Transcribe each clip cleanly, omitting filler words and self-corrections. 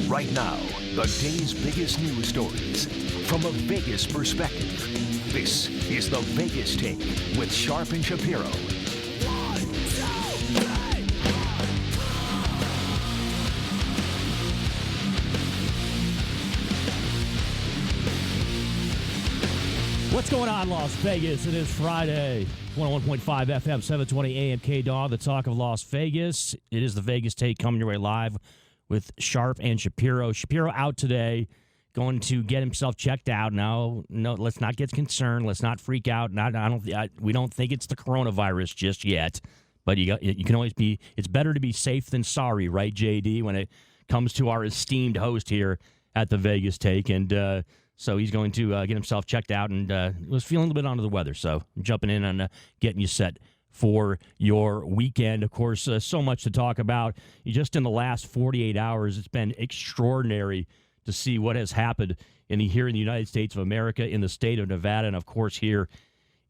Right now, the day's biggest news stories from a Vegas perspective. This is the Vegas Take with Sharp and Shapiro. What's going on, Las Vegas? It is Friday, 101.5 FM, 720 AM KDAW, the talk of Las Vegas. It is the Vegas Take coming your way live with Sharp and Shapiro. Shapiro out today, going to get himself checked out. No, let's not get concerned. Let's not freak out. We don't think it's the coronavirus just yet. But you can always be. It's better to be safe than sorry, right, JD? When it comes to our esteemed host here at the Vegas Take, and so he's going to get himself checked out, and was feeling a little bit under the weather. So I'm jumping in on getting you set for your weekend. Of course, so much to talk about. Just in the last 48 hours, it's been extraordinary to see what has happened here in the United States of America, in the state of Nevada, and of course here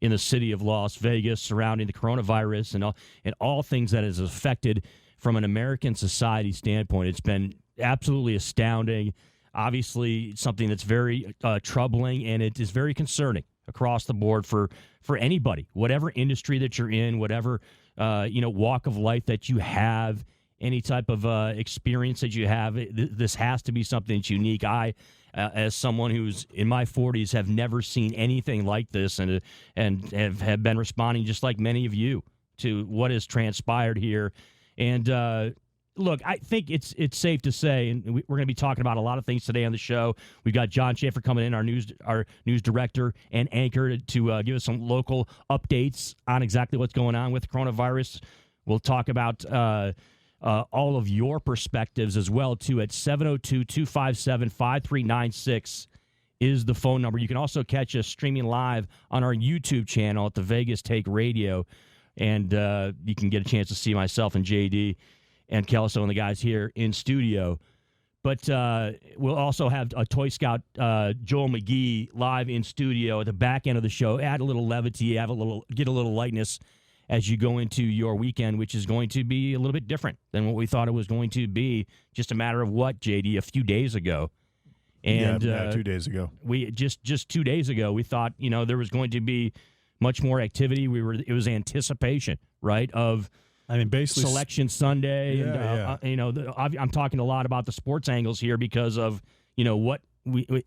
in the city of Las Vegas, surrounding the coronavirus and all things that has affected from an American society standpoint. It's been absolutely astounding. Obviously, something that's very troubling, and it is very concerning across the board for anybody, whatever industry that you're in, whatever walk of life that you have, any type of experience that you have. This has to be something that's unique. I, as someone who's in my 40s, have never seen anything like this, and have been responding just like many of you to what has transpired here. And look, I think it's safe to say, and we're going to be talking about a lot of things today on the show. We've got John Schaefer coming in, our news director and anchor, to give us some local updates on exactly what's going on with the coronavirus. We'll talk about all of your perspectives as well, too, at 702-257-5396 is the phone number. You can also catch us streaming live on our YouTube channel at the Vegas Take Radio, and you can get a chance to see myself and JD and Kelso and the guys here in studio. But we'll also have a Toy Scout, Joel McGee, live in studio at the back end of the show. Add a little levity, get a little lightness as you go into your weekend, which is going to be a little bit different than what we thought it was going to be just a matter of what, JD, a few days ago. And 2 days ago. We just 2 days ago, we thought, there was going to be much more activity. It was anticipation, right, of basically Selection Sunday, I'm talking a lot about the sports angles here because of what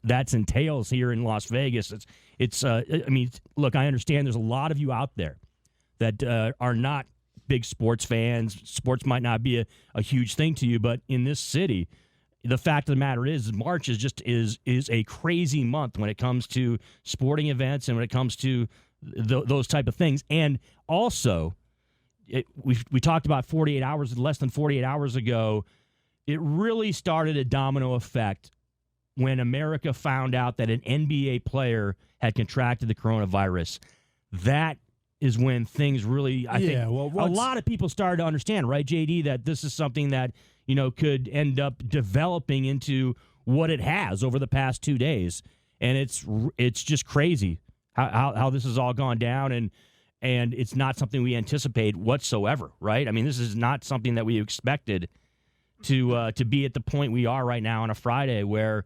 that entails here in Las Vegas. Look, I understand there's a lot of you out there that are not big sports fans. Sports might not be a huge thing to you, but in this city, the fact of the matter is March is a crazy month when it comes to sporting events and when it comes to those type of things, and also. We talked about 48 hours, less than 48 hours ago. It really started a domino effect when America found out that an NBA player had contracted the coronavirus. That is when things really, I think, a lot of people started to understand, right, JD, that this is something that, could end up developing into what it has over the past 2 days. And it's just crazy how this has all gone down, and it's not something we anticipate whatsoever, right? This is not something that we expected to be at the point we are right now on a Friday, where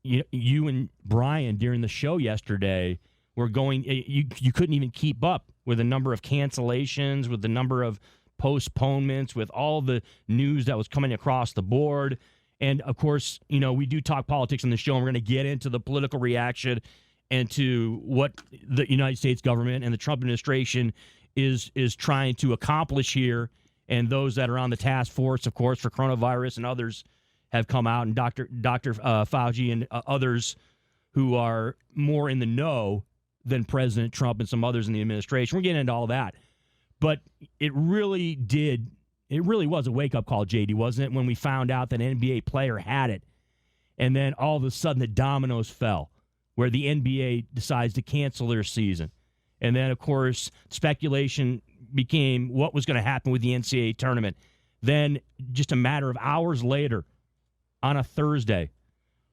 you and Brian during the show yesterday were going. You couldn't even keep up with the number of cancellations, with the number of postponements, with all the news that was coming across the board. And of course, we do talk politics on the show, and we're going to get into the political reaction and to what the United States government and the Trump administration is trying to accomplish here. And those that are on the task force, of course, for coronavirus, and others have come out, and Dr. Fauci and others who are more in the know than President Trump and some others in the administration. We're getting into all that. But it really was a wake-up call, JD, wasn't it, when we found out that an NBA player had it, and then all of a sudden the dominoes fell, where the NBA decides to cancel their season. And then, of course, speculation became what was going to happen with the NCAA tournament. Then, just a matter of hours later, on a Thursday,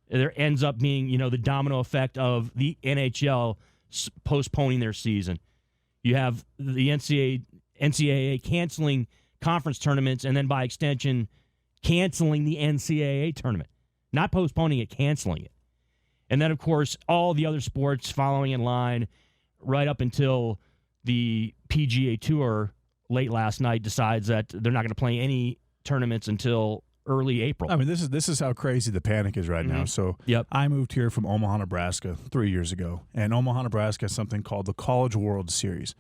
there ends up being, the domino effect of the NHL postponing their season. You have the NCAA canceling conference tournaments, and then by extension, canceling the NCAA tournament. not postponing it, canceling it. And then, of course, all the other sports following in line right up until the PGA Tour late last night decides that they're not going to play any tournaments until early April. I mean, this is how crazy the panic is right now. So I moved here from Omaha, Nebraska 3 years ago, and Omaha, Nebraska has something called the College World Series.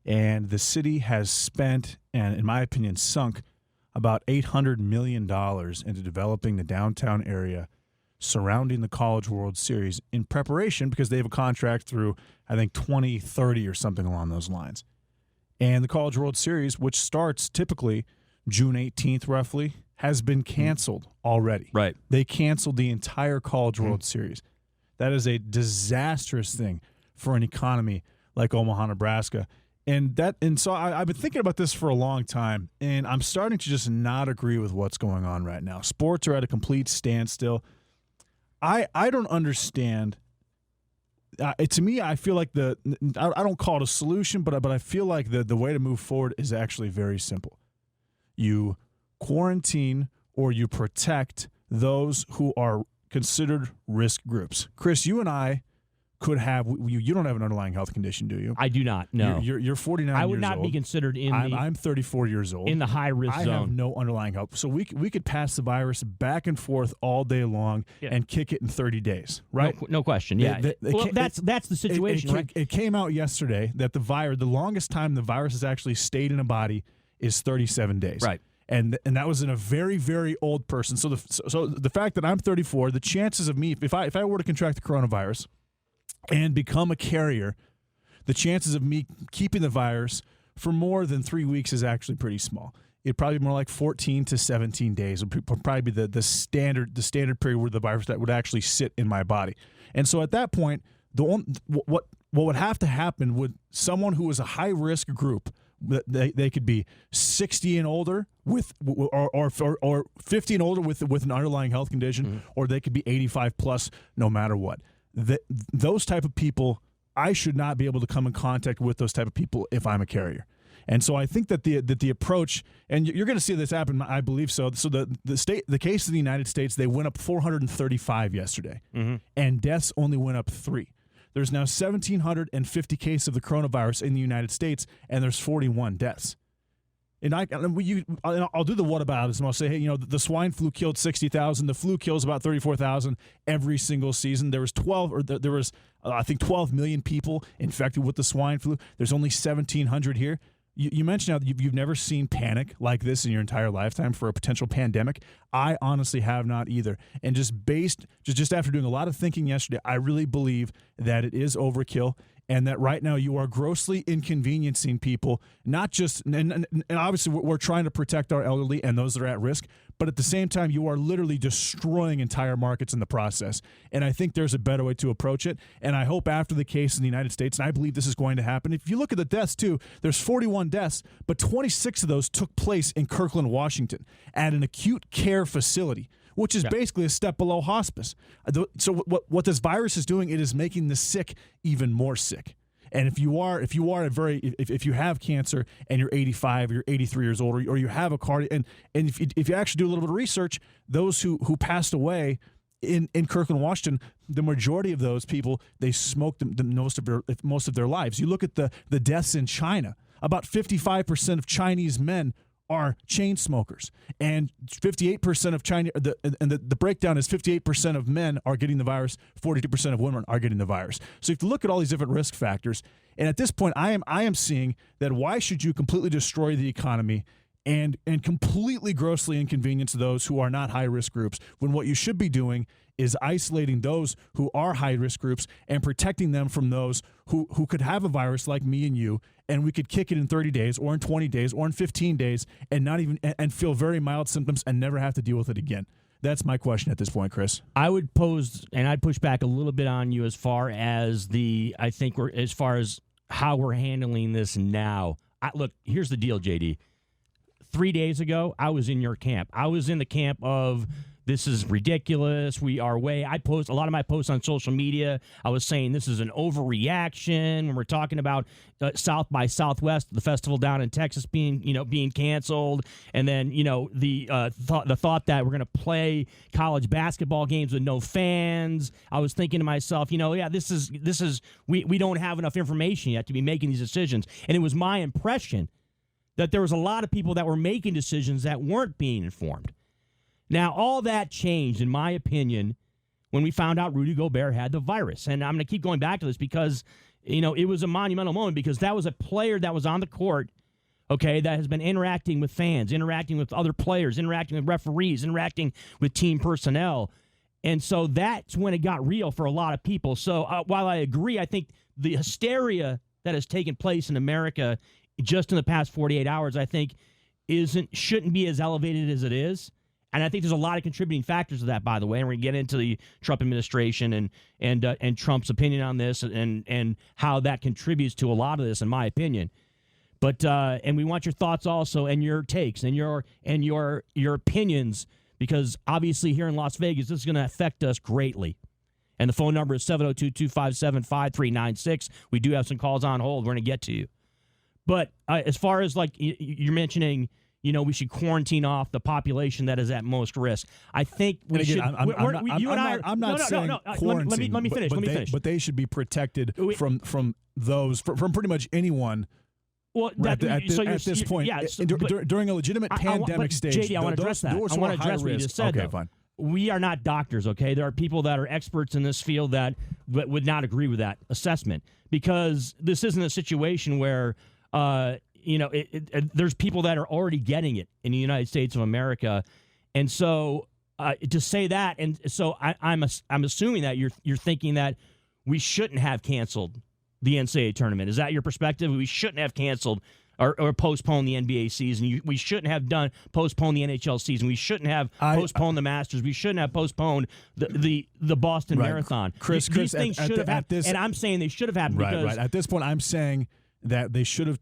And the city has spent, and in my opinion, sunk about $800 million into developing the downtown area surrounding the College World Series in preparation because they have a contract through, I think, 2030 or something along those lines. And the College World Series, which starts typically June 18th roughly, has been canceled already. Right. They canceled the entire College World Series. That is a disastrous thing for an economy like Omaha, Nebraska. And so I've been thinking about this for a long time, and I'm starting to just not agree with what's going on right now. Sports are at a complete standstill. I don't understand. To me, I feel like I don't call it a solution, but I feel like the way to move forward is actually very simple. You quarantine or you protect those who are considered risk groups. Chris, you and I could have you don't have an underlying health condition, do you? I do not. No, you're 49 years old. I would not be considered I'm 34 years old in the high risk zone. I have no underlying health, so we could pass the virus back and forth all day long and kick it in 30 days, right? No question. Yeah. That's the situation. Right? It came out yesterday that the longest time the virus has actually stayed in a body is 37 days. Right. And that was in a very, very old person. So the fact that I'm 34, the chances of me, if I were to contract the coronavirus and become a carrier, the chances of me keeping the virus for more than 3 weeks is actually pretty small. It'd probably be more like 14 to 17 days would probably be the standard period where the virus that would actually sit in my body. And so at that point, what would have to happen would someone who is a high risk group, they could be 60 and older or 50 and older with an underlying health condition, or they could be 85 plus no matter what. Those type of people, I should not be able to come in contact with those type of people if I'm a carrier. And so I think that the approach, and you're going to see this happen, I believe so. So the case in the United States, they went up 435 yesterday, and deaths only went up 3. There's now 1,750 cases of the coronavirus in the United States, and there's 41 deaths. And I'll do the whataboutism. I'll say, hey, the swine flu killed 60,000. The flu kills about 34,000 every single season. There was 12 million people infected with the swine flu. There's only 1,700 here. You mentioned how you've never seen panic like this in your entire lifetime for a potential pandemic. I honestly have not either. And just after doing a lot of thinking yesterday, I really believe that it is overkill, and that right now you are grossly inconveniencing people, not just, and obviously we're trying to protect our elderly and those that are at risk, but at the same time, you are literally destroying entire markets in the process. And I think there's a better way to approach it. And I hope after the case in the United States, and I believe this is going to happen, if you look at the deaths too, there's 41 deaths, but 26 of those took place in Kirkland, Washington, at an acute care facility, which is basically a step below hospice. So what this virus is doing, it is making the sick even more sick. And if you have cancer and you're 85, or you're 83 years old, or you have a cardiac, and if you actually do a little bit of research, those who passed away in Kirkland, Washington, the majority of those people, they smoked most of their lives. You look at the deaths in China, about 55% of Chinese men are chain smokers, and 58% of China. The breakdown is 58% of men are getting the virus, 42% of women are getting the virus. So if you look at all these different risk factors, and at this point, I am seeing that why should you completely destroy the economy and completely grossly inconvenience those who are not high risk groups, when what you should be doing is isolating those who are high risk groups and protecting them from those who could have a virus like me and you, and we could kick it in 30 days or in 20 days or in 15 days and feel very mild symptoms and never have to deal with it again. That's my question at this point, Chris. I would pose, and I'd push back a little bit on you as far as how we're handling this now. Look, here's the deal, JD. 3 days ago, I was in your camp. I was in the camp of this is ridiculous. We are I post a lot of my posts on social media. I was saying this is an overreaction when we're talking about South by Southwest, the festival down in Texas being canceled, and then the thought that we're going to play college basketball games with no fans. I was thinking to myself, this is we don't have enough information yet to be making these decisions, and it was my impression that there was a lot of people that were making decisions that weren't being informed. Now, all that changed, in my opinion, when we found out Rudy Gobert had the virus. And I'm going to keep going back to this because, it was a monumental moment because that was a player that was on the court, okay, that has been interacting with fans, interacting with other players, interacting with referees, interacting with team personnel. And so that's when it got real for a lot of people. So while I agree, I think the hysteria that has taken place in America just in the past 48 hours, I think, shouldn't be as elevated as it is. And I think there's a lot of contributing factors to that, by the way. And we're going to get into the Trump administration and Trump's opinion on this and how that contributes to a lot of this, in my opinion. But and we want your thoughts also and your takes and your opinions, because obviously here in Las Vegas, this is going to affect us greatly. And the phone number is 702-257-5396. We do have some calls on hold. We're going to get to you. But as far as like you're mentioning, we should quarantine off the population that is at most risk. I think we should. I'm not saying quarantine. Let me finish. But they should be protected from those from pretty much anyone. Well, at this point, during a legitimate pandemic stage. JD, I want to address that. I want to address what you just said. Okay, fine. We are not doctors, okay? There are people that are experts in this field that would not agree with that assessment, because this isn't a situation where there's people that are already getting it in the United States of America, and so to say that, and so I'm assuming that you're thinking that we shouldn't have canceled the NCAA tournament. Is that your perspective? We shouldn't have canceled or postponed the NBA season. We shouldn't have postponed the NHL season. We shouldn't have postponed the Masters. We shouldn't have postponed the Boston Marathon. Chris, these things should have happened, and I'm saying they should have happened because at this point, I'm saying that they should have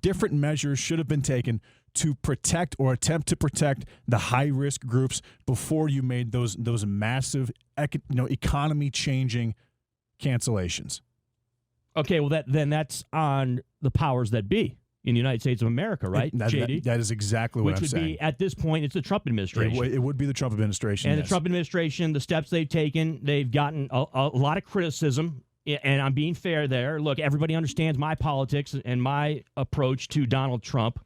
different measures should have been taken to protect or attempt to protect the high risk groups before you made those massive economy changing cancellations. Okay, well that's on the powers that be in the United States of America, right, JD? That is exactly what I'm saying. Which would be, at this point, it's the Trump administration. It would be the Trump administration, and yes. The Trump administration, the steps they've taken, they've gotten a lot of criticism. And I'm being fair there. Look, everybody understands my politics and my approach to Donald Trump.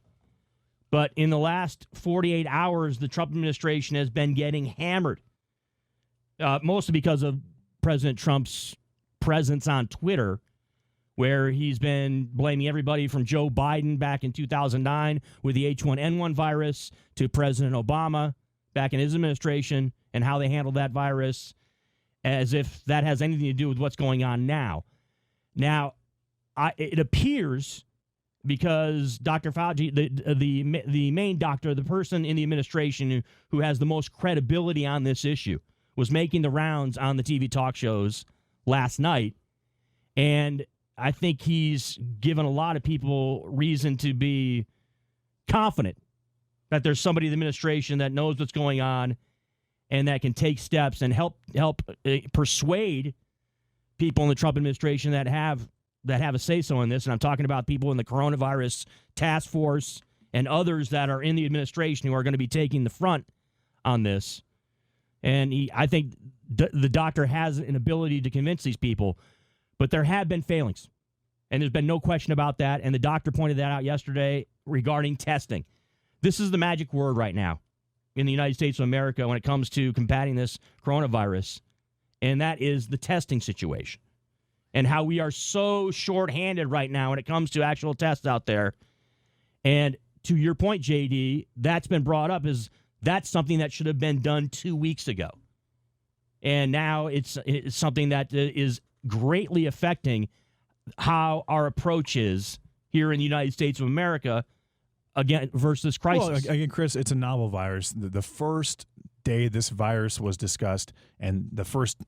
But in the last 48 hours, the Trump administration has been getting hammered, mostly because of President Trump's presence on Twitter, where he's been blaming everybody from Joe Biden back in 2009 with the H1N1 virus to President Obama back in his administration and how they handled that virus, as if that has anything to do with what's going on now. Now, it appears, because Dr. Fauci, the main doctor, the person in the administration who has the most credibility on this issue, was making the rounds on the TV talk shows last night, and I think he's given a lot of people reason to be confident that there's somebody in the administration that knows what's going on and that can take steps and help persuade people in the Trump administration that have a say-so in this. And I'm talking about people in the coronavirus task force and others that are in the administration who are going to be taking the front on this. And I think the doctor has an ability to convince these people, but there have been failings. And there's been no question about that. And the doctor pointed that out yesterday regarding testing. This is the magic word right now in the United States of America when it comes to combating this coronavirus, and that is the testing situation and how we are so short-handed right now when it comes to actual tests out there. And to your point, JD, that's been brought up as that's something that should have been done 2 weeks ago. And now it's something that is greatly affecting how our approach is here in the United States of America again versus crisis. Well, again, Chris, it's a novel virus. The first day this virus was discussed, and the first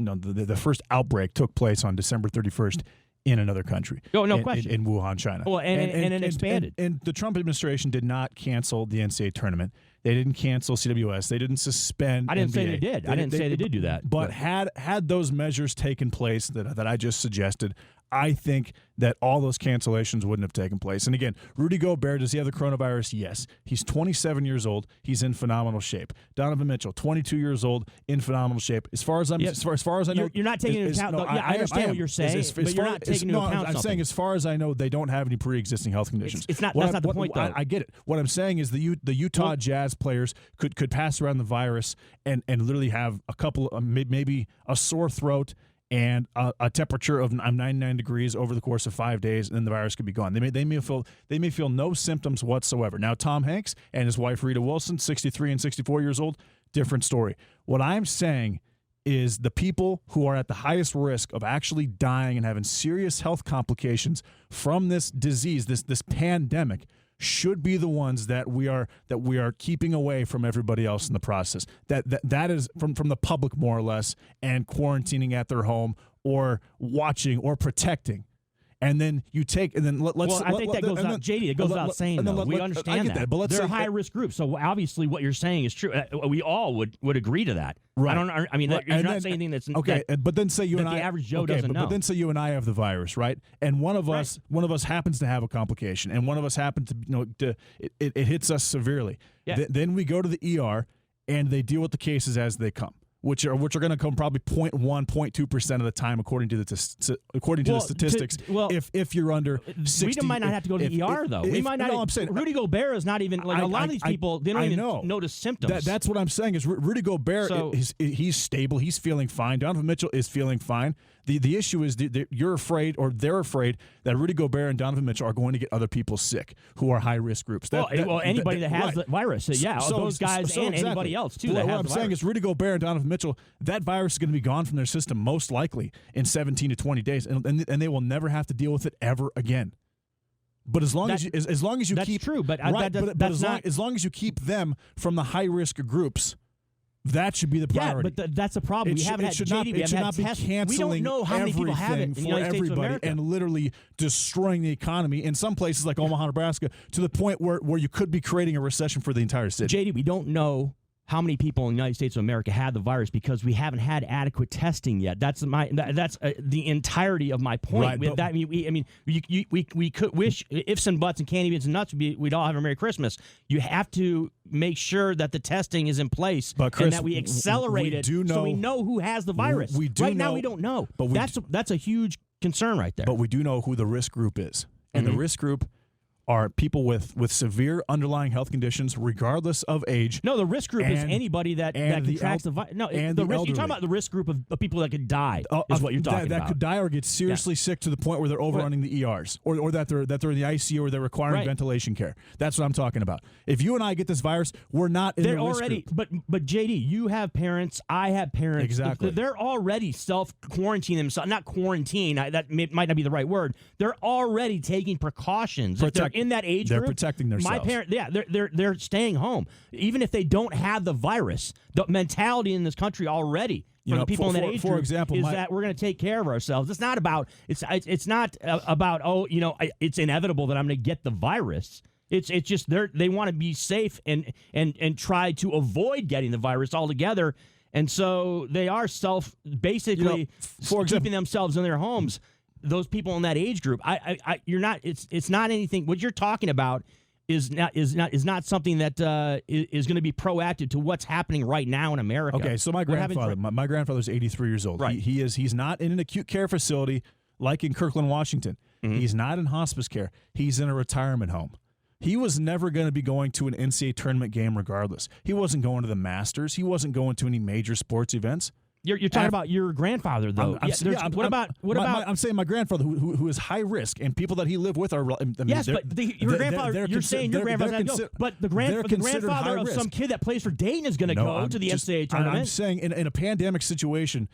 outbreak took place on December 31st in another country. Oh, no question. In Wuhan, China. Well, and expanded. And the Trump administration did not cancel the NCAA tournament. They didn't cancel CWS. They didn't suspend I didn't NBA. say they did. I didn't say they did do that. But had those measures taken place that I just suggested, I think that all those cancellations wouldn't have taken place. And again, Rudy Gobert, does he have the coronavirus? Yes. He's 27 years old. He's in phenomenal shape. Donovan Mitchell, 22 years old, in phenomenal shape. As far as I know, you're not taking into account. I understand what you're saying, but you're not taking into account something. I'm saying, as far as I know, they don't have any pre-existing health conditions. That's not the point, though. I get it. What I'm saying is the Utah Jazz players could pass around the virus and literally have a couple, maybe a sore throat and a temperature of 99 degrees over the course of 5 days, and then the virus could be gone. They may feel no symptoms whatsoever. Now, Tom Hanks and his wife Rita Wilson, 63 and 64 years old, different story. What I'm saying is the people who are at the highest risk of actually dying and having serious health complications from this disease, this pandemic, should be the ones that we are keeping away from everybody else in the process. That is from the public, more or less, and quarantining at their home or watching or protecting. And then you take, and then let's. Well, I think that goes out, JD. It goes without saying, though. We understand that. But they're high risk groups, so obviously what you're saying is true. We all would agree to that. Right. I mean, you're not saying anything that's okay. But then say you and I, the average Joe doesn't know. But then say you and I have the virus, right? And one of us happens to have a complication, and one of us happens to it hits us severely. Yeah. Then we go to the ER, and they deal with the cases as they come, which are going to come probably 0.1, 0.2% of the time, according to the statistics. If you're under 60, we might not have to go to the ER though. We might not. No, I'm saying Rudy Gobert is not even like a lot of these people. They don't even notice symptoms. That's what I'm saying. Is Rudy Gobert? He's stable. He's feeling fine. Donovan Mitchell is feeling fine. The issue is you're afraid, or they're afraid, that Rudy Gobert and Donovan Mitchell are going to get other people sick who are high risk groups. Anybody that has the virus, those guys and exactly. anybody else too. What I'm saying is Rudy Gobert and Donovan Mitchell, that virus is going to be gone from their system most likely in 17 to 20 days, and they will never have to deal with it ever again. But as long as you that's keep true, but as long as you keep them from the high risk groups, that should be the priority. Yeah, but that's the problem. We haven't had JD. It should not be canceling. We don't know how many people have it in the United States of America, and literally destroying the economy in some places like Omaha, Nebraska, to the point where you could be creating a recession for the entire city. JD, we don't know how many people in the United States of America had the virus because we haven't had adequate testing yet. That's the entirety of my point. Right, we could wish ifs and buts and candy beans and nuts we'd all have a Merry Christmas. You have to make sure that the testing is in place, but Chris, and that we accelerate it so we know who has the virus. Now we don't know. But that's a huge concern right there. But we do know who the risk group is, and the risk group are people with severe underlying health conditions, regardless of age. No, the risk group is anybody that contracts the virus. No, you're talking about the risk group of people that could die. Is what you're talking about. That could die or get seriously sick to the point where they're overrunning the ERs, or that they're in the ICU or they're requiring ventilation care. That's what I'm talking about. If you and I get this virus, we're not in the risk group. But JD, you have parents. I have parents. Exactly. They're already self-quarantining themselves. Not quarantine. That might not be the right word. They're already taking precautions. In that age they're group, protecting themselves. My parents, they're staying home, even if they don't have the virus. The mentality in this country already for the people in that age group example, is that we're going to take care of ourselves. It's not about it's not about it's inevitable that I'm going to get the virus. It's just they want to be safe and try to avoid getting the virus altogether. And so they are basically keeping themselves in their homes. Those people in that age group, you're not. It's not anything. What you're talking about is not something that is going to be proactive to what's happening right now in America. Okay, so my grandfather's 83 years old. Right. He's not in an acute care facility like in Kirkland, Washington. Mm-hmm. He's not in hospice care. He's in a retirement home. He was never going to be going to an NCAA tournament game regardless. He wasn't going to the Masters. He wasn't going to any major sports events. You're talking about your grandfather, though. I'm saying my grandfather, who is high risk, and people that he lived with are. Yes, but your grandfather. You're saying your grandfather's going to go, but the grandfather of some kid that plays for Dayton is going to go to the NCAA tournament. I'm saying in a pandemic situation,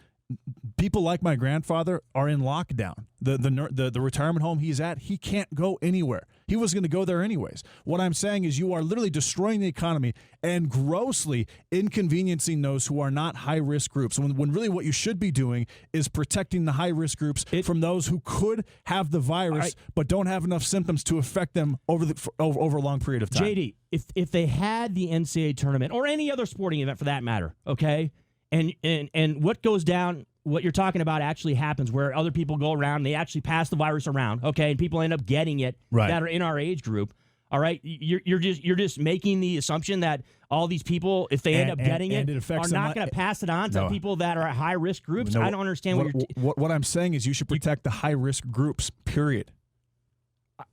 people like my grandfather are in lockdown. The retirement home he's at, he can't go anywhere. he was going to go there anyways. What I'm saying is you are literally destroying the economy and grossly inconveniencing those who are not high-risk groups. When really what you should be doing is protecting the high-risk groups from those who could have the virus but don't have enough symptoms to affect them over a long period of time. JD, if they had the NCAA tournament or any other sporting event for that matter, okay, and what goes down, what you're talking about actually happens where other people go around and they actually pass the virus around, okay, and people end up getting it that are in our age group. All right, you're just making the assumption that all these people, if they end up getting it are not going to pass it on to people that are at high risk groups. I don't understand what I'm saying is you should protect the high risk groups. Period.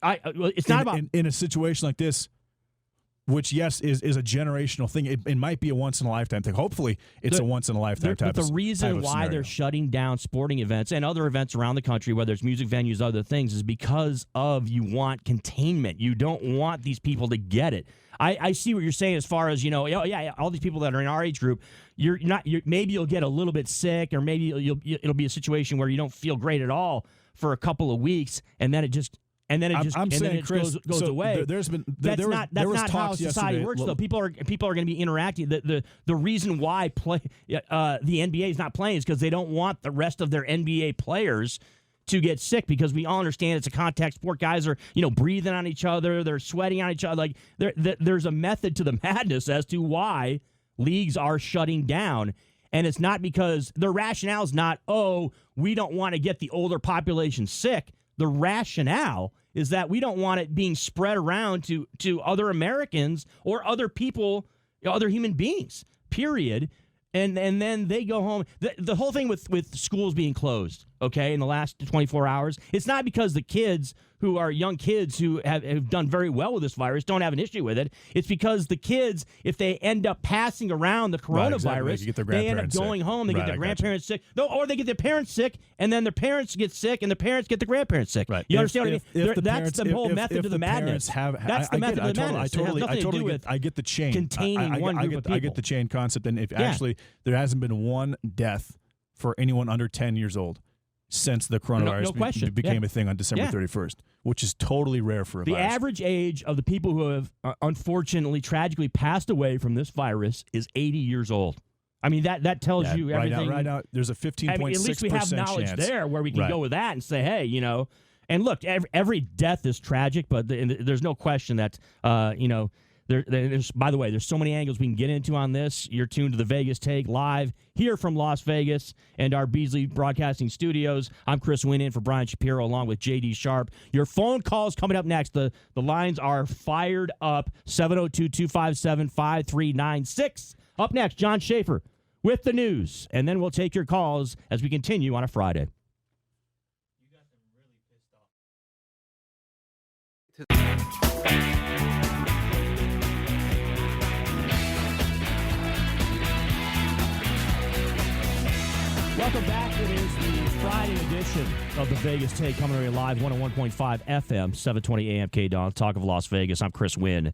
It's not about in a situation like this, which yes is a generational thing. It might be a once in a lifetime thing. Hopefully, it's a once in a lifetime type. But the reason why they're shutting down sporting events and other events around the country, whether it's music venues, other things, is because of you want containment. You don't want these people to get it. I see what you're saying as far as all these people that are in our age group. Maybe you'll get a little bit sick, or maybe it'll be a situation where you don't feel great at all for a couple of weeks, and then it just. And then it Chris, goes away. That's not how society works, though. People are going to be interacting. The reason why the NBA is not playing is because they don't want the rest of their NBA players to get sick, because we all understand it's a contact sport. Guys are breathing on each other, they're sweating on each other. Like there's a method to the madness as to why leagues are shutting down. And it's not because the rationale is not, we don't want to get the older population sick. The rationale is that we don't want it being spread around to other Americans or other people, other human beings, period. And then they go home. The whole thing with schools being closed, okay, in the last 24 hours, it's not because the kids who are young kids who have done very well with this virus don't have an issue with it. It's because the kids, if they end up passing around the coronavirus, they end up going home, they get their grandparents sick, or they get their parents sick, and then their parents get sick, and their parents get the grandparents sick. Right. You understand what I mean? That's the whole method to the madness. That's the method of the madness. I get the chain. Containing one group of people. I get the chain concept, and if actually there hasn't been one death for anyone under 10 years old since the coronavirus became a thing on December 31st, which is totally rare for a virus. The average age of the people who have unfortunately, tragically passed away from this virus is 80 years old. I mean, that tells you everything. Right now, there's a 15.6% at least we have knowledge there where we can go with that and say, hey, and look, every death is tragic, but there's no question that, there's, by the way, there's so many angles we can get into on this. You're tuned to the Vegas Take live here from Las Vegas and our Beasley Broadcasting Studios. I'm Chris Wynn in for Brian Shapiro along with J.D. Sharp. Your phone calls coming up next. The lines are fired up. 702-257-5396. Up next, John Schaefer with the news. And then we'll take your calls as we continue on a Friday. You got them really pissed off. Welcome back. It is the Friday edition of the Vegas Take, coming to you live 101.5 FM, 720 AM KDON, Talk of Las Vegas. I'm Chris Wynn,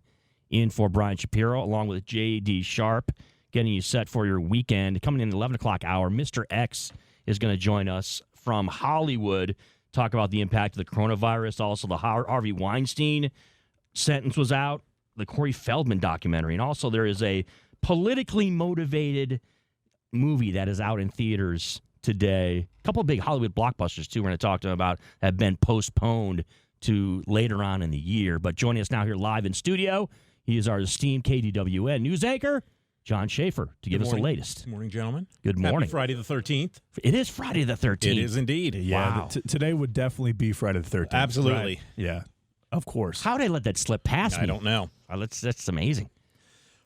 in for Brian Shapiro, along with J.D. Sharp, getting you set for your weekend. Coming in the 11 o'clock hour, Mr. X is going to join us from Hollywood, talk about the impact of the coronavirus. Also, the Harvey Weinstein sentence was out, the Corey Feldman documentary, and also there is a politically motivated movie that is out in theaters today. A couple of big Hollywood blockbusters, too, we're going to talk to them about, have been postponed to later on in the year. But joining us now here live in studio, he is our esteemed KDWN news anchor, John Schaefer, to give us the latest. Good morning, gentlemen. Good morning. Happy Friday the 13th. It is Friday the 13th. It is indeed. Yeah, wow. Today would definitely be Friday the 13th. Absolutely. Right? Yeah, of course. How did I let that slip past me? I don't know. That's amazing.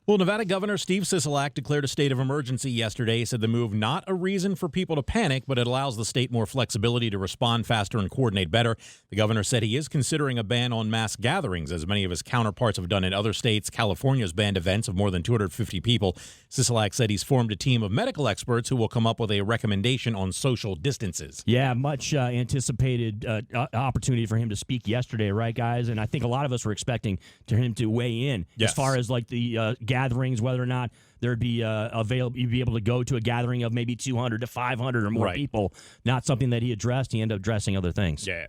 Well, Nevada Governor Steve Sisolak declared a state of emergency yesterday. He said the move not a reason for people to panic, but it allows the state more flexibility to respond faster and coordinate better. The governor said he is considering a ban on mass gatherings, as many of his counterparts have done in other states. California's banned events of more than 250 people. Sisolak said he's formed a team of medical experts who will come up with a recommendation on social distances. Yeah, much anticipated opportunity for him to speak yesterday, right, guys? And I think a lot of us were expecting him to weigh in as far as like the gatherings, whether or not there'd be you'd be able to go to a gathering of maybe 200 to 500 or more people. Not something that he addressed. He ended up addressing other things. Yeah.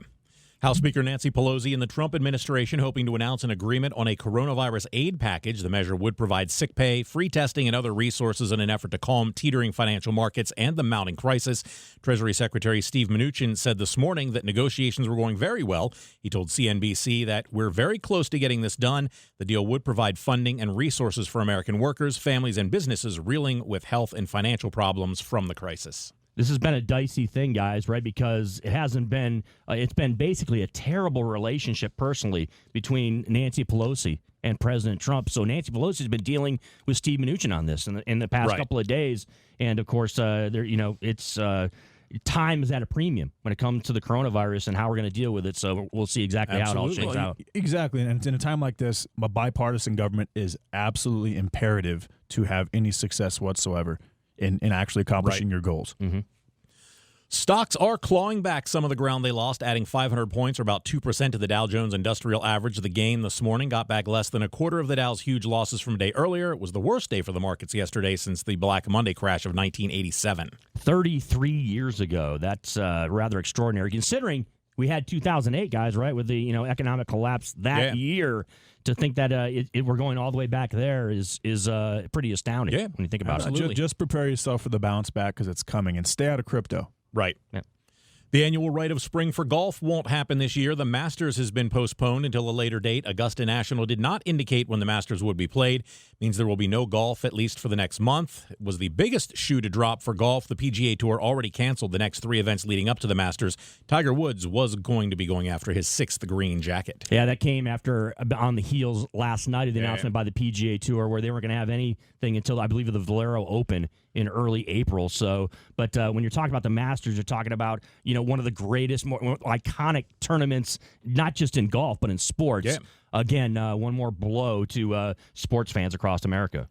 House Speaker Nancy Pelosi and the Trump administration hoping to announce an agreement on a coronavirus aid package. The measure would provide sick pay, free testing, and other resources in an effort to calm teetering financial markets and the mounting crisis. Treasury Secretary Steve Mnuchin said this morning that negotiations were going very well. He told CNBC that we're very close to getting this done. The deal would provide funding and resources for American workers, families, and businesses reeling with health and financial problems from the crisis. This has been a dicey thing, guys, right? Because it hasn't been, it's been basically a terrible relationship personally between Nancy Pelosi and President Trump. So Nancy Pelosi has been dealing with Steve Mnuchin on this in the past couple of days. And of course, it's time is at a premium when it comes to the coronavirus and how we're going to deal with it. So we'll see exactly how it all shakes out. Exactly. And in a time like this, a bipartisan government is absolutely imperative to have any success whatsoever in actually accomplishing your goals. Mm-hmm. Stocks are clawing back some of the ground they lost, adding 500 points or about 2% to the Dow Jones Industrial Average. The gain this morning got back less than a quarter of the Dow's huge losses from a day earlier. It was the worst day for the markets yesterday since the Black Monday crash of 1987. 33 years ago. That's rather extraordinary, considering we had 2008, guys, right, with the economic collapse that year. To think that we're going all the way back there is pretty astounding when you think about it. Just prepare yourself for the bounce back because it's coming, and stay out of crypto. Right. Yeah. The annual rite of spring for golf won't happen this year. The Masters has been postponed until a later date. Augusta National did not indicate when the Masters would be played. Means there will be no golf, at least for the next month. It was the biggest shoe to drop for golf. The PGA Tour already canceled the next 3 events leading up to the Masters. Tiger Woods was going to be going after his 6th green jacket. Yeah, that came on the heels last night of the announcement by the PGA Tour where they weren't going to have anything until, I believe, the Valero Open in early April. So, but when you're talking about the Masters, you're talking about, one of the greatest, more iconic tournaments, not just in golf, but in sports. Yeah. Again, one more blow to sports fans across America.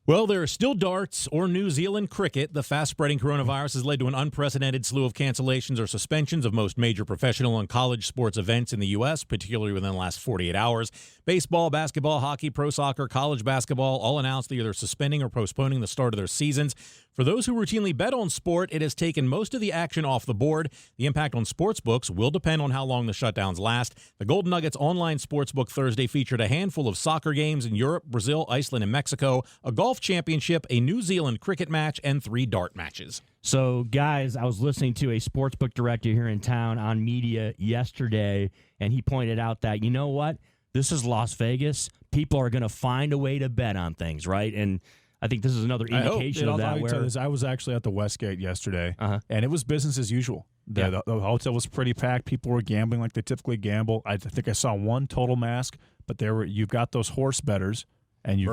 Well, there are still darts or New Zealand cricket. The fast-spreading coronavirus has led to an unprecedented slew of cancellations or suspensions of most major professional and college sports events in the U.S., particularly within the last 48 hours. Baseball, basketball, hockey, pro soccer, college basketball all announced either suspending or postponing the start of their seasons. For those who routinely bet on sport, it has taken most of the action off the board. The impact on sportsbooks will depend on how long the shutdowns last. The Golden Nuggets online sportsbook Thursday featured a handful of soccer games in Europe, Brazil, Iceland, and Mexico, a golf championship, a New Zealand cricket match, and 3 dart matches. So, guys, I was listening to a sportsbook director here in town on media yesterday, and he pointed out that, you know what? This is Las Vegas. People are going to find a way to bet on things, right? And I think this is another indication of that. I was actually at the Westgate yesterday, and it was business as usual. The hotel was pretty packed. People were gambling like they typically gamble. I think I saw one total mask, but you've got those horse bettors. And you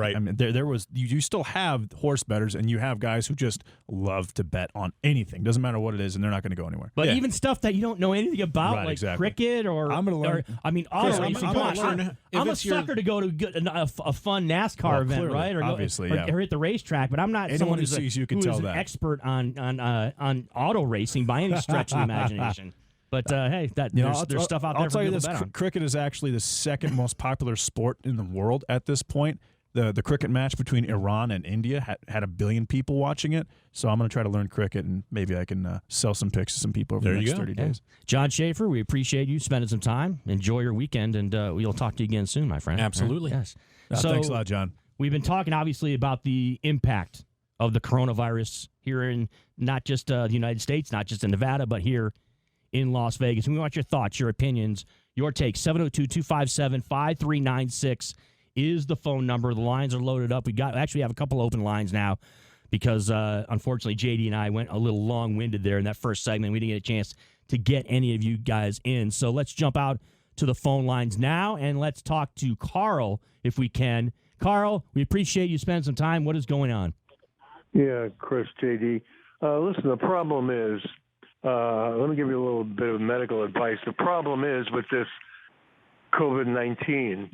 still have horse bettors, and you have guys who just love to bet on anything. Doesn't matter what it is, and they're not going to go anywhere. But even stuff that you don't know anything about, cricket or I'm going to learn. Auto racing. I'm a sucker to go to a fun NASCAR event, clearly, right? Or obviously, or hit the racetrack. But I'm not someone who's an expert on auto racing by any stretch of the imagination. But hey, there's stuff out there. I'll tell you this: cricket is actually the second most popular sport in the world at this point. The cricket match between Iran and India had 1 billion people watching it. So I'm going to try to learn cricket, and maybe I can sell some picks to some people over the next 30 days. John Schaefer, we appreciate you spending some time. Enjoy your weekend, and we'll talk to you again soon, my friend. Absolutely. Yes. Thanks a lot, John. We've been talking, obviously, about the impact of the coronavirus here in not just the United States, not just in Nevada, but here in Las Vegas. And we want your thoughts, your opinions, your takes. 702-257-5396 is the phone number. The lines are loaded up. We actually have a couple open lines now because, unfortunately, JD and I went a little long-winded there in that first segment. We didn't get a chance to get any of you guys in. So let's jump out to the phone lines now, and let's talk to Carl if we can. Carl, we appreciate you spending some time. What is going on? Yeah, Chris, JD. Listen, the problem is, let me give you a little bit of medical advice. The problem is with this COVID-19,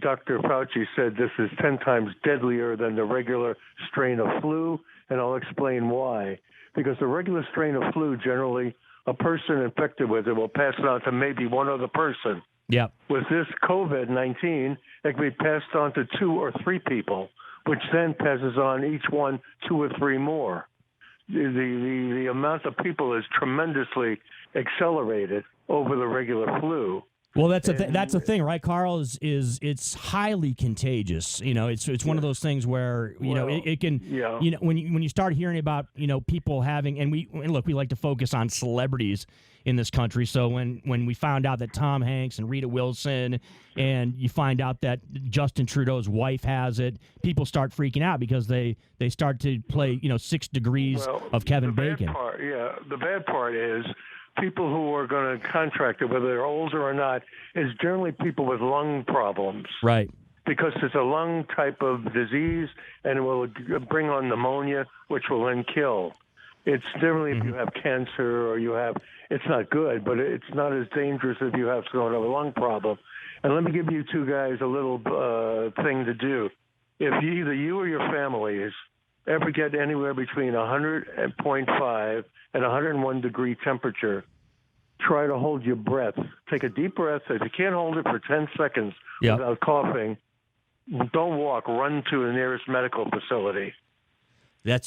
Dr. Fauci said this is 10 times deadlier than the regular strain of flu, and I'll explain why. Because the regular strain of flu, generally, a person infected with it will pass it on to maybe one other person. Yeah. With this COVID-19, it can be passed on to 2 or 3 people, which then passes on each one 2 or 3 more. The amount of people is tremendously accelerated. over the regular flu. Well, that's the thing, right, Carl? Is it's highly contagious. It's one of those things where it can. Yeah. When you start hearing about people having, and we like to focus on celebrities in this country. So when we found out that Tom Hanks and Rita Wilson, and you find out that Justin Trudeau's wife has it, people start freaking out because they start to play 6 degrees of Kevin Bacon. The bad part is, people who are going to contract it, whether they're older or not, is generally people with lung problems. Right. Because it's a lung type of disease, and it will bring on pneumonia, which will then kill. It's generally if you have cancer or it's not good, but it's not as dangerous if you have sort of a lung problem. And let me give you two guys a little thing to do. If either you or your families ever get anywhere between 100.5 and 101 degree temperature, try to hold your breath. Take a deep breath. If you can't hold it for 10 seconds without coughing, don't walk. Run to the nearest medical facility.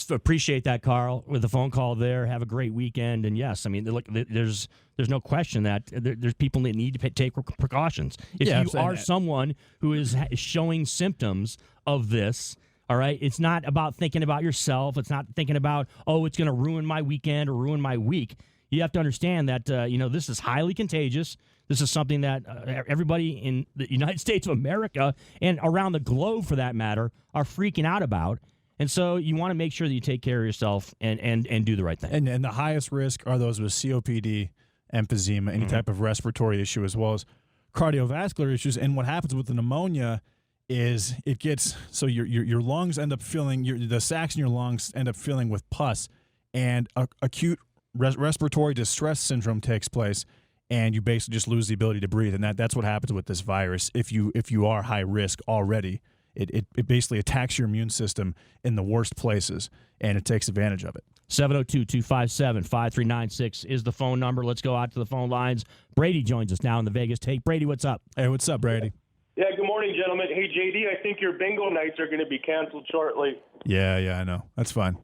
Appreciate that, Carl, with the phone call there. Have a great weekend. And yes, I mean, look, there's no question that there's people that need to take precautions. If you are someone who is showing symptoms of this, all right, it's not about thinking about yourself. It's not thinking about, it's going to ruin my weekend or ruin my week. You have to understand that, this is highly contagious. This is something that everybody in the United States of America and around the globe, for that matter, are freaking out about. And so you want to make sure that you take care of yourself and do the right thing. And the highest risk are those with COPD, emphysema, any type of respiratory issue, as well as cardiovascular issues. And what happens with the pneumonia is it gets so your lungs end up filling, the sacs in your lungs end up filling with pus, and acute respiratory distress syndrome takes place, and you basically just lose the ability to breathe. And that's what happens with this virus. If you are high risk already, it basically attacks your immune system in the worst places, and it takes advantage of it. 702-257-5396 is the phone number. Let's go out to the phone lines. Brady joins us now in the Vegas Take. Brady, what's up? Hey, what's up, Brady? Yeah, good morning, gentlemen. Hey, JD, I think your bingo nights are going to be canceled shortly. Yeah, I know. That's fine.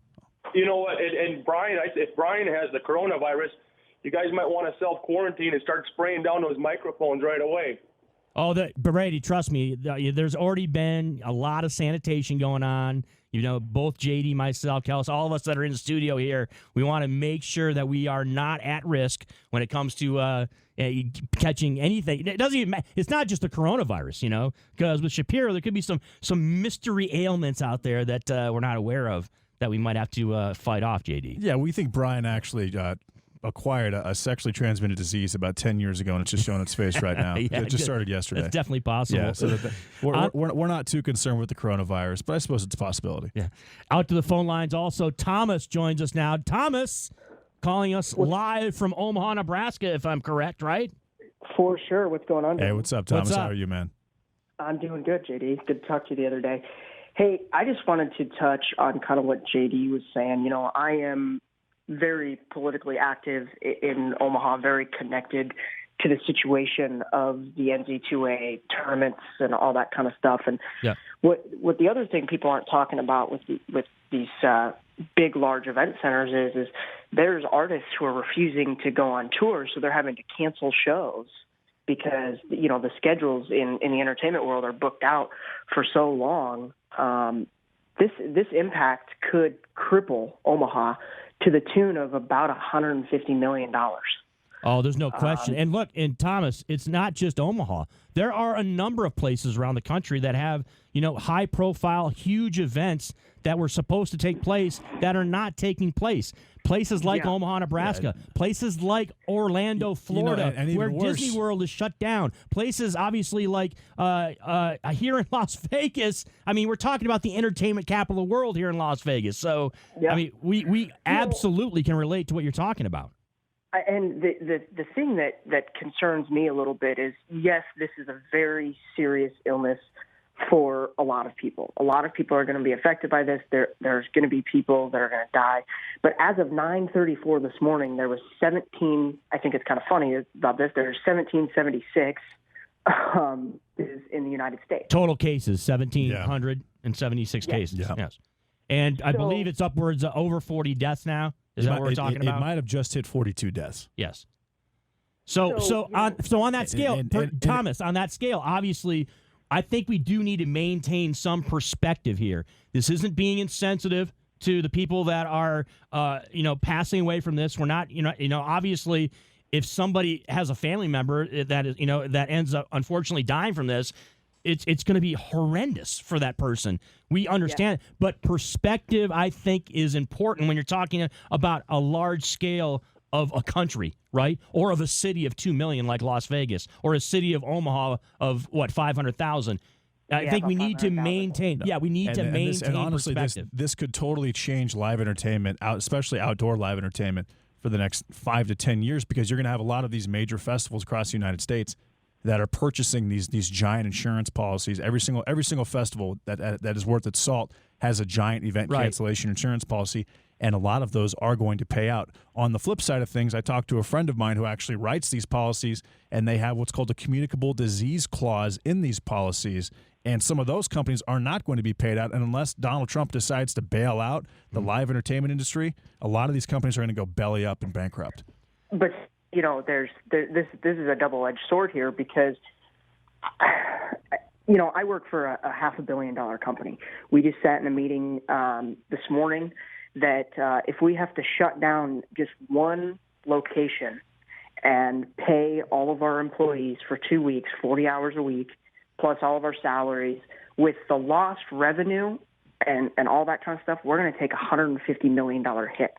You know what? And Brian, if Brian has the coronavirus, you guys might want to self-quarantine and start spraying down those microphones right away. Oh, Brady, trust me, there's already been a lot of sanitation going on. Both JD, myself, Kellis, all of us that are in the studio here, we want to make sure that we are not at risk when it comes to catching anything. It doesn't even matter. It's not just the coronavirus, because with Shapiro, there could be some mystery ailments out there that we're not aware of that we might have to fight off, JD. Yeah, we think Brian actually acquired a sexually transmitted disease about 10 years ago, and it's just showing its face right now. It just started yesterday. It's definitely possible. Yeah, so we're not too concerned with the coronavirus, but I suppose it's a possibility. Yeah. Out to the phone lines also, Thomas joins us now. Thomas calling us live from Omaha, Nebraska, if I'm correct, right? For sure. What's going on? Hey, what's up, Thomas? How are you, man? I'm doing good, JD. Good to talk to you the other day. Hey, I just wanted to touch on kind of what JD was saying. I am very politically active in Omaha, very connected to the situation of the NZ2A tournaments and all that kind of stuff. And what the other thing people aren't talking about with these big, large event centers is there's artists who are refusing to go on tour, so they're having to cancel shows because the schedules in the entertainment world are booked out for so long. This impact could cripple Omaha to the tune of about $150 million. Oh, there's no question. And look, and Thomas, it's not just Omaha. There are a number of places around the country that have, high-profile, huge events that were supposed to take place that are not taking place. Places like Omaha, Nebraska. Places like Orlando, Florida, where Disney World is shut down. Places, obviously, like here in Las Vegas. I mean, we're talking about the entertainment capital of the world here in Las Vegas. So, I mean, we absolutely can relate to what you're talking about. And the thing that concerns me a little bit is, yes, this is a very serious illness for a lot of people. A lot of people are going to be affected by this. There's going to be people that are going to die. But as of 9:34 this morning, there was 17. I think it's kind of funny about this. There's 1776 is in the United States. Total cases, 1,776 cases. Yeah. Yes. And I believe it's upwards of over 40 deaths now. Is that what we're talking about? It might have just hit 42 deaths. Yes. So on that scale, Thomas, on that scale, obviously, I think we do need to maintain some perspective here. This isn't being insensitive to the people that are, passing away from this. We're not, obviously, if somebody has a family member that is, that ends up unfortunately dying from this, it's going to be horrendous for that person. We understand, but perspective, I think, is important when you're talking about a large scale of a country, right? Or of a city of 2 million like Las Vegas, or a city of Omaha of 500,000. I think we need to maintain. Yeah, we need to maintain and honestly, perspective. This could totally change live entertainment, especially outdoor live entertainment, for the next 5 to 10 years, because you're going to have a lot of these major festivals across the United States that are purchasing these giant insurance policies. Every single festival that is worth its salt has a giant event cancellation insurance policy, and a lot of those are going to pay out. On the flip side of things, I talked to a friend of mine who actually writes these policies, and they have what's called a communicable disease clause in these policies, and some of those companies are not going to be paid out, and unless Donald Trump decides to bail out the live entertainment industry, a lot of these companies are going to go belly up and bankrupt. But this is a double-edged sword here, because I work for a $500 million company. We just sat in a meeting this morning that if we have to shut down just one location and pay all of our employees for 2 weeks, 40 hours a week, plus all of our salaries, with the lost revenue and all that kind of stuff, we're going to take a $150 million hit.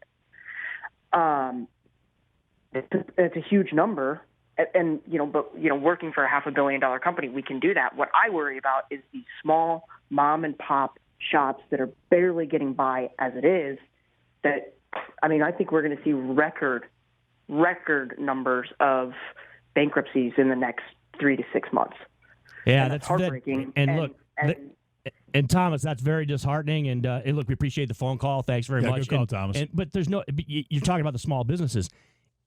It's a huge number, and working for a $500 million company, we can do that. What I worry about is these small mom and pop shops that are barely getting by as it is. I think we're going to see record numbers of bankruptcies in the next 3 to 6 months. Yeah, that's heartbreaking. And Thomas, that's very disheartening. And look, we appreciate the phone call. Thanks very much. Good call, Thomas. But you're talking about the small businesses.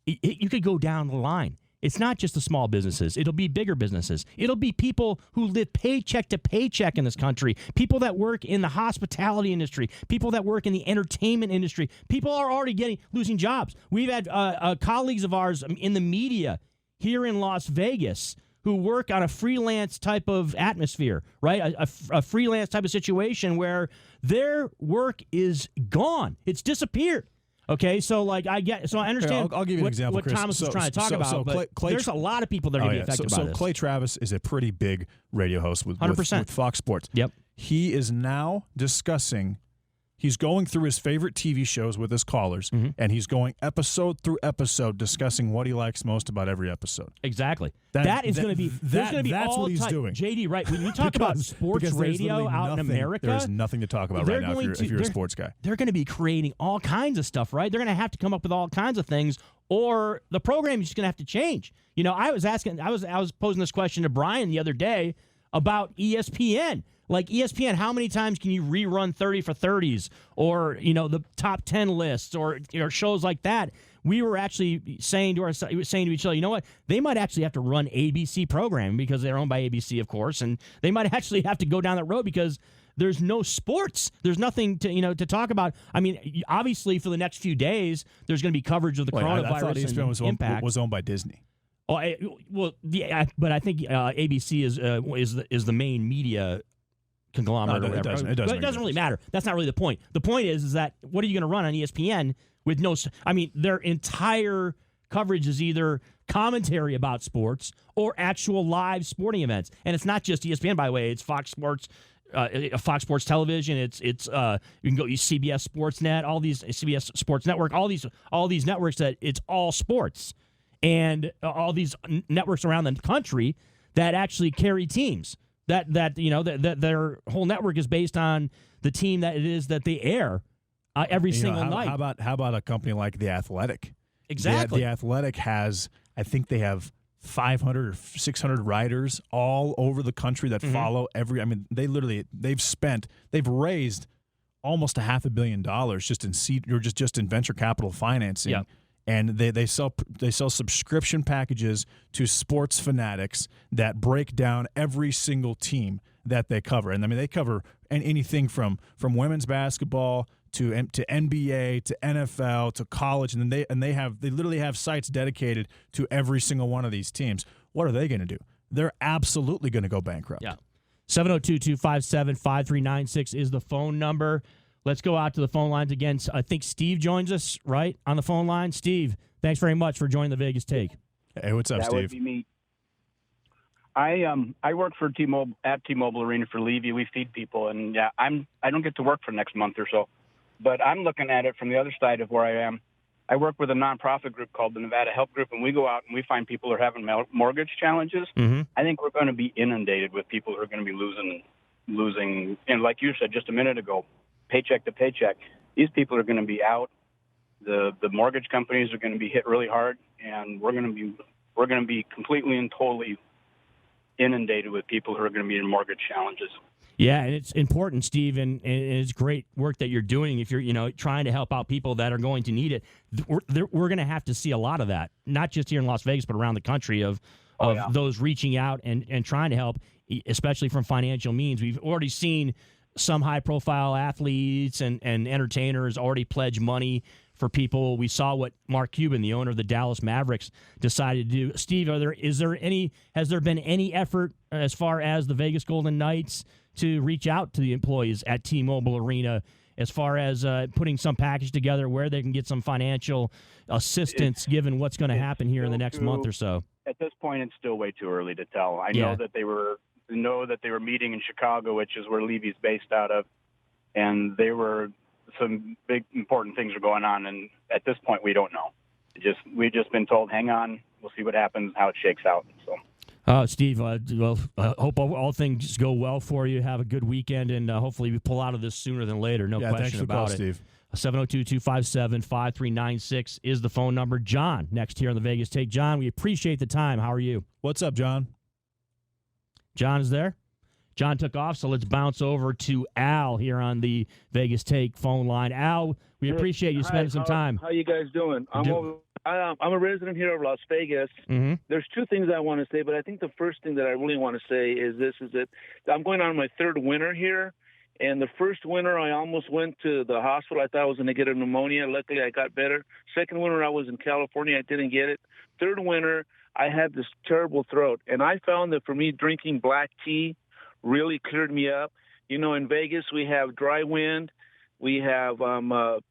You could go down the line. It's not just the small businesses. It'll be bigger businesses. It'll be people who live paycheck to paycheck in this country, people that work in the hospitality industry, people that work in the entertainment industry. People are already losing jobs. We've had colleagues of ours in the media here in Las Vegas who work on a freelance type of atmosphere, right? A freelance type of situation where their work is gone. It's disappeared. Okay, so I understand. I'll give you an example, what Chris. Thomas is trying to talk about, but there's a lot of people that are going to be affected by this. So Clay Travis is a pretty big radio host with Fox Sports. Yep. He is now discussing. He's going through his favorite TV shows with his callers, and he's going episode through episode discussing what he likes most about every episode. Exactly. That's what he's doing. JD, right? When you talk about sports radio out in America, there's nothing to talk about right now if you're a sports guy. They're going to be creating all kinds of stuff, right? They're going to have to come up with all kinds of things, or the program is just going to have to change. I was posing this question to Brian the other day about ESPN. Like ESPN, how many times can you rerun 30 for 30s or, the top 10 lists or shows like that? We were actually saying to each other, you know what? They might actually have to run ABC programming because they're owned by ABC, of course, and they might actually have to go down that road because there's no sports. There's nothing to talk about. I mean, obviously for the next few days, there's going to be coverage of the coronavirus I thought ESPN and impact. was owned by Disney. Oh, but I think ABC is the main media conglomerate or whatever. It doesn't really matter. That's not really the point. The point is that what are you going to run on ESPN with no? I mean, their entire coverage is either commentary about sports or actual live sporting events, and it's not just ESPN, by the way. It's Fox Sports. Fox Sports Television. It's you can go CBS Sportsnet, all these CBS Sports Network, all these networks that it's all sports, and all these networks around the country that actually carry teams. That their whole network is based on the team that it is that they air every single night. How about a company like The Athletic? Exactly. The Athletic has, I think they have 500 or 600 writers all over the country that follow every. I mean, they've raised almost $500 million just in seed or just in venture capital financing. Yep. And they sell subscription packages to sports fanatics that break down every single team that they cover. And I mean, they cover anything from women's basketball to NBA to NFL to college, and then they literally have sites dedicated to every single one of these teams. What are they going to do? They're absolutely going to go bankrupt. Yeah. 702-257-5396 is the phone number. Let's go out to the phone lines again. I think Steve joins us, right, on the phone line. Steve, thanks very much for joining the Vegas Take. Hey, what's up, Steve? That would be me. I work for T-Mobile Arena for Levy. We feed people, and yeah, I don't get to work for the next month or so, but I'm looking at it from the other side of where I am. I work with a nonprofit group called the Nevada Help Group, and we go out and we find people who are having mortgage challenges. Mm-hmm. I think we're going to be inundated with people who are going to be losing, and like you said just a minute ago, paycheck to paycheck. These people are going to be out. The mortgage companies are going to be hit really hard, and we're going to be completely and totally inundated with people who are going to be in mortgage challenges. Yeah, and it's important, Steve, and it's great work that you're doing if you're trying to help out people that are going to need it. We're going to have to see a lot of that, not just here in Las Vegas, but around the country of those reaching out and trying to help, especially from financial means. We've already seen some high-profile athletes and entertainers already pledge money for people. We saw what Mark Cuban, the owner of the Dallas Mavericks, decided to do. Steve, has there been any effort as far as the Vegas Golden Knights to reach out to the employees at T-Mobile Arena as far as putting some package together where they can get some financial assistance given what's going to happen here in the next month or so? At this point, it's still way too early to tell. I know that they were meeting in Chicago, which is where Levy's based out of, and some big important things are going on, and at this point we don't know. We've just been told, hang on, we'll see what happens, how it shakes out. So. Steve, hope all things go well for you. Have a good weekend, and hopefully we pull out of this sooner than later. No question about it. Steve. 702-257-5396 is the phone number. John, next here on the Vegas Take. John, we appreciate the time. How are you? What's up, John? John is there? John took off, so let's bounce over to Al here on the Vegas Take phone line. Al, we appreciate you spending some time. How you guys doing? I'm a resident here of Las Vegas. Mm-hmm. There's two things I want to say, but I think the first thing that I really want to say is that I'm going on my third winter here, and the first winter I almost went to the hospital. I thought I was going to get a pneumonia. Luckily, I got better. Second winter I was in California. I didn't get it. Third winter, I had this terrible throat, and I found that for me, drinking black tea really cleared me up. In Vegas, we have dry wind, we have mold,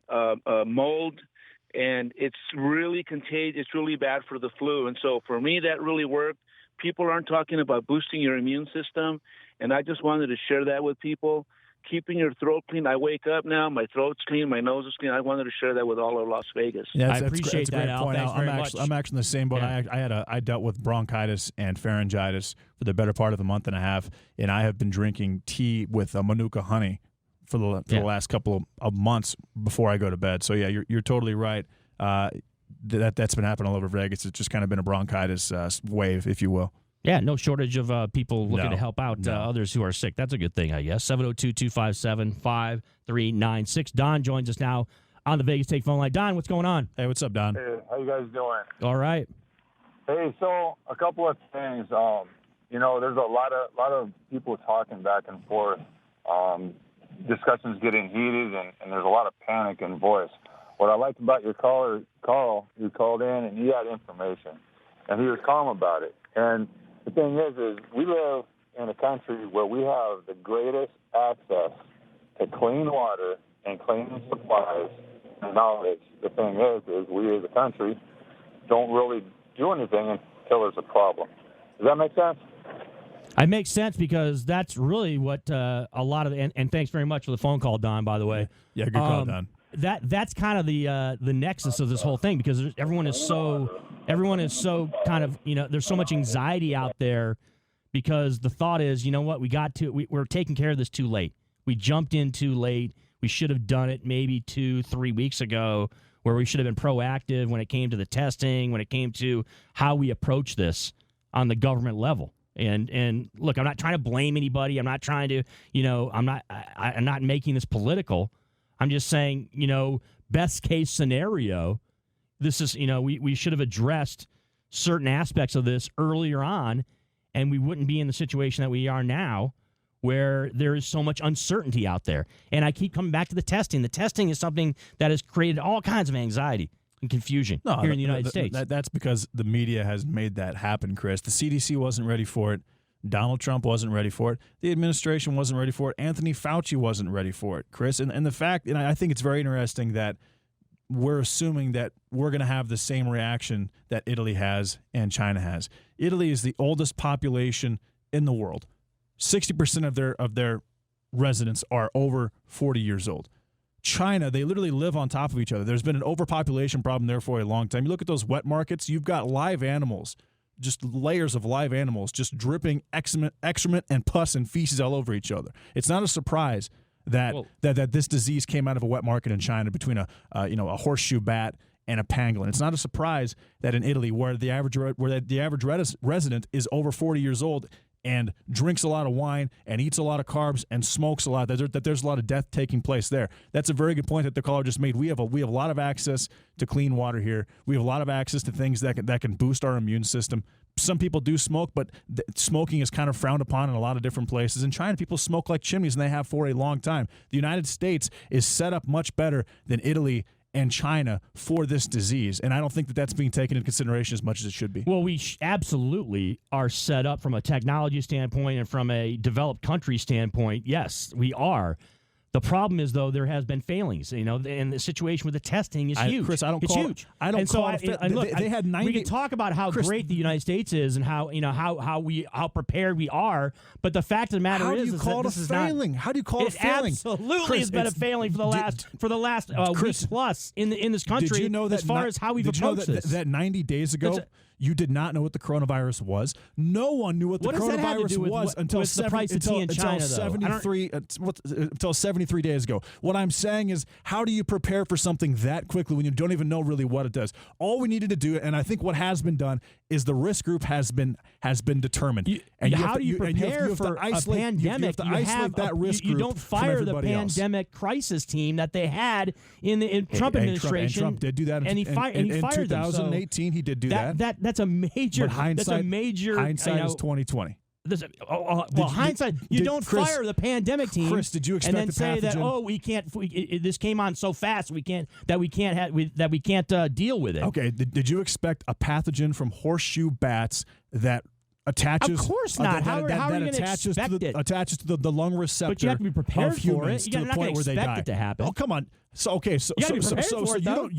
and it's really contagious. It's really bad for the flu. And so for me, that really worked. People aren't talking about boosting your immune system, and I just wanted to share that with people. Keeping your throat clean. I wake up now, my throat's clean, my nose is clean. I wanted to share that with all of Las Vegas. Yeah, I appreciate that, Al. Thanks very much. I'm actually in the same boat. Yeah. I dealt with bronchitis and pharyngitis for the better part of a month and a half, and I have been drinking tea with Manuka honey for the last couple of months before I go to bed. So yeah, you're totally right. That's been happening all over Vegas. It's just kind of been a bronchitis wave, if you will. Yeah, no shortage of people looking to help out others who are sick. That's a good thing, I guess. 702-257-5396. Don joins us now on the Vegas Take phone line. Don, what's going on? Hey, what's up, Don? Hey, how you guys doing? All right. Hey, so a couple of things. There's a lot of people talking back and forth. Discussions getting heated, and there's a lot of panic in voice. What I liked about your caller, Carl, who called in and he had information, and he was calm about it. And the thing is we live in a country where we have the greatest access to clean water and clean supplies and knowledge. The thing is we as a country don't really do anything until there's a problem. Does that make sense? It makes sense because that's really what a lot of and thanks very much for the phone call, Don, by the way. Yeah, good call, Don. That's kind of the nexus of this whole thing because everyone is so kind of, there's so much anxiety out there because the thought is, you know what, we're taking care of this too late. We jumped in too late. We should have done it maybe 2-3 weeks ago where we should have been proactive when it came to the testing, when it came to how we approach this on the government level. And look, I'm not trying to blame anybody. I'm not trying to, I'm not making this political. I'm just saying, best case scenario, this is, we should have addressed certain aspects of this earlier on, and we wouldn't be in the situation that we are now where there is so much uncertainty out there. And I keep coming back to the testing. The testing is something that has created all kinds of anxiety and confusion here in the United States. That's because the media has made that happen, Chris. The CDC wasn't ready for it. Donald Trump wasn't ready for it. The administration wasn't ready for it. Anthony Fauci wasn't ready for it, Chris. And the fact, and I think it's very interesting that we're assuming that we're going to have the same reaction that Italy has and China has. Italy is the oldest population in the world. 60% of their residents are over 40 years old. China, they literally live on top of each other. There's been an overpopulation problem there for a long time. You look at those wet markets, you've got live animals, just layers of live animals just dripping excrement and pus and feces all over each other. It's not a surprise that this disease came out of a wet market in China between a horseshoe bat and a pangolin. It's not a surprise that in Italy, where the average resident is over 40 years old and drinks a lot of wine and eats a lot of carbs and smokes a lot, that there's a lot of death taking place there. That's a very good point that the caller just made. We have a lot of access to clean water here. We have a lot of access to things that can boost our immune system. Some people do smoke, but smoking is kind of frowned upon in a lot of different places. In China, people smoke like chimneys, and they have for a long time. The United States is set up much better than Italy and China for this disease, and I don't think that that's being taken into consideration as much as it should be. Well, we absolutely are set up from a technology standpoint and from a developed country standpoint. Yes, we are. The problem is, though, there has been failings, and the situation with the testing is huge. Chris, it's huge. I don't call it. They had 90. We can talk about how great the United States is and how how prepared we are, but the fact of the matter is that this is failing. How do you call it a failing? Absolutely has been a failing for the last week plus in this country. Did you know that as far as how we've approached this? That 90 days ago, you did not know what the coronavirus was. No one knew what the coronavirus was until 73 days ago. What I'm saying is, how do you prepare for something that quickly when you don't even know really what it does? All we needed to do, and I think what has been done, is the risk group has been determined. How do you prepare for a pandemic? You have to isolate that risk group. You don't fire the pandemic crisis team that they had in the Trump administration. Trump did do that. And he fired them. In 2018, he did do that. That's a major. But hindsight is 2020. Hindsight. You don't fire the pandemic team. Chris, did you expect and then say that we can't? This came on so fast we can't deal with it. Okay. Did you expect a pathogen from horseshoe bats that attaches? Of course not. How are you going to expect it? Attaches to the lung receptor. But you have to be prepared of humans for it. You're not going to expect it to happen. Oh, come on. So you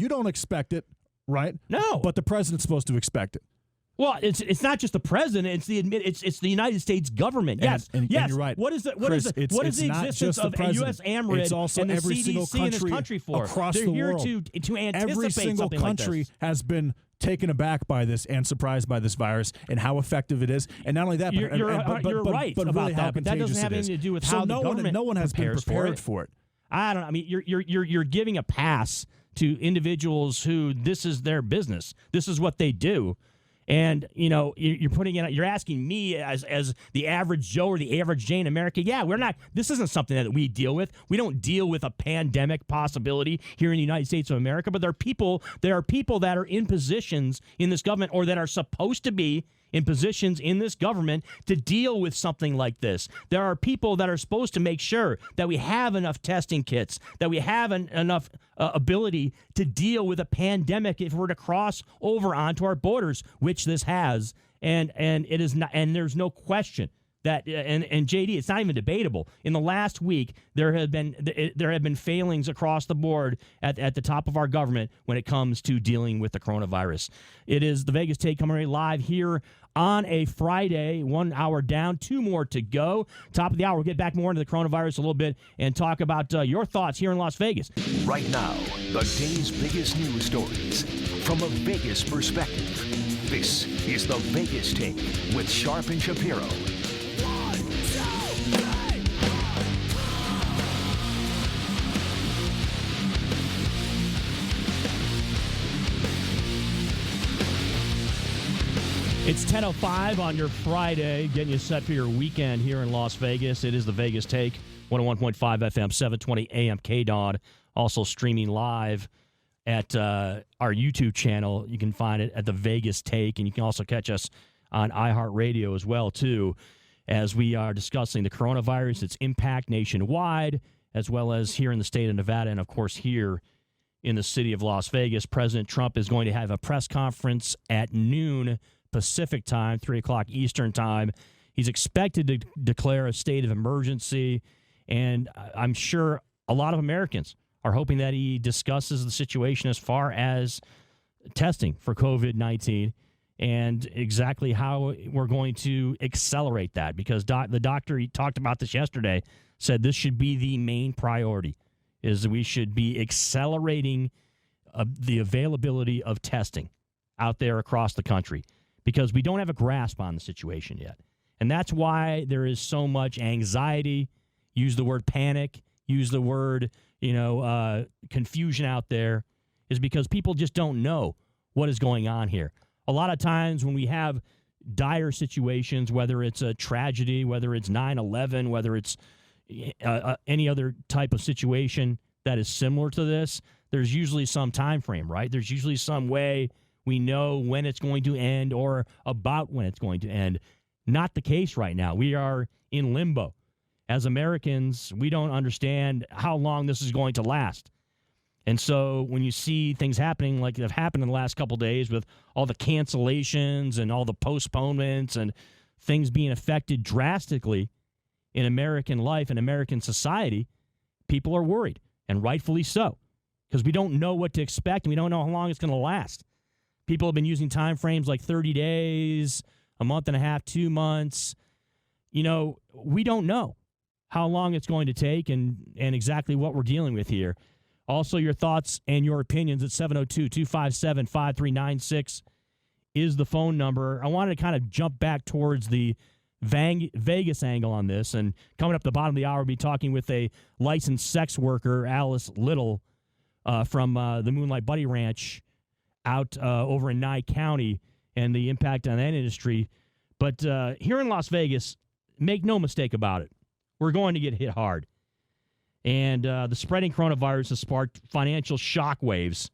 don't expect it, right? No. But the president's supposed to expect it. Well, it's not just the president; it's the United States government. Yes, and yes. You're right. What is the existence of U.S. AMRID it's also and the every CDC single country in this country for? Across They're the here world. to anticipate every single something country like this. has been taken aback by this and surprised by this virus and how effective it is. And not only that, you're right but about really how that. But that doesn't have anything to do with how the government no one has been prepared for it. I don't know. I mean, you're giving a pass to individuals who this is their business. This is what they do. And, you're putting it, you're asking me as the average Joe or the average Jane in America. Yeah, this isn't something that we deal with. We don't deal with a pandemic possibility here in the United States of America. But there are people that are in positions in this government or that are supposed to be in positions in this government to deal with something like this. There are people that are supposed to make sure that we have enough testing kits, that we have enough ability to deal with a pandemic if we're to cross over onto our borders, which this has. And it is not, and there's no question that and JD, it's not even debatable. In the last week, there have been failings across the board at the top of our government when it comes to dealing with the coronavirus. It is the Vegas Take coming live here on a Friday, 1 hour down, 2 more to go. Top of the hour, we'll get back more into the coronavirus a little bit and talk about your thoughts here in Las Vegas. Right now, the day's biggest news stories from a Vegas perspective. This is the Vegas Take with Sharp and Shapiro. It's 10:05 on your Friday, getting you set for your weekend here in Las Vegas. It is the Vegas Take, 101.5 FM, 720 AM KDOD. Also streaming live at our YouTube channel. You can find it at the Vegas Take, and you can also catch us on iHeartRadio as well, too. as we are discussing the coronavirus, its impact nationwide, as well as here in the state of Nevada, and of course here in the city of Las Vegas. President Trump is going to have a press conference at noon Pacific time, 3 o'clock Eastern time. He's expected to declare a state of emergency, and I'm sure a lot of Americans are hoping that he discusses the situation as far as testing for COVID-19 and exactly how we're going to accelerate that, because the doctor, he talked about this yesterday, said this should be the main priority, is we should be accelerating the availability of testing out there across the country, because we don't have a grasp on the situation yet. And that's why there is so much anxiety, use the word panic, use the word, confusion out there, is because people just don't know what is going on here. A lot of times when we have dire situations, whether it's a tragedy, whether it's 9/11, whether it's any other type of situation that is similar to this, there's usually some time frame, right? There's usually some way we know when it's going to end or about when it's going to end. Not the case right now. We are in limbo. As Americans, we don't understand how long this is going to last. And so when you see things happening like have happened in the last couple of days with all the cancellations and all the postponements and things being affected drastically in American life and American society, people are worried, and rightfully so, because we don't know what to expect and we don't know how long it's going to last. People have been using time frames like 30 days, a month and a half, 2 months. We don't know how long it's going to take and exactly what we're dealing with here. Also, your thoughts and your opinions at 702-257-5396 is the phone number. I wanted to kind of jump back towards the Vegas angle on this. And coming up the bottom of the hour, we'll be talking with a licensed sex worker, Alice Little, from the Moonlight Buddy Ranch out over in Nye County, and the impact on that industry. But here in Las Vegas, make no mistake about it, we're going to get hit hard. And the spreading coronavirus has sparked financial shockwaves,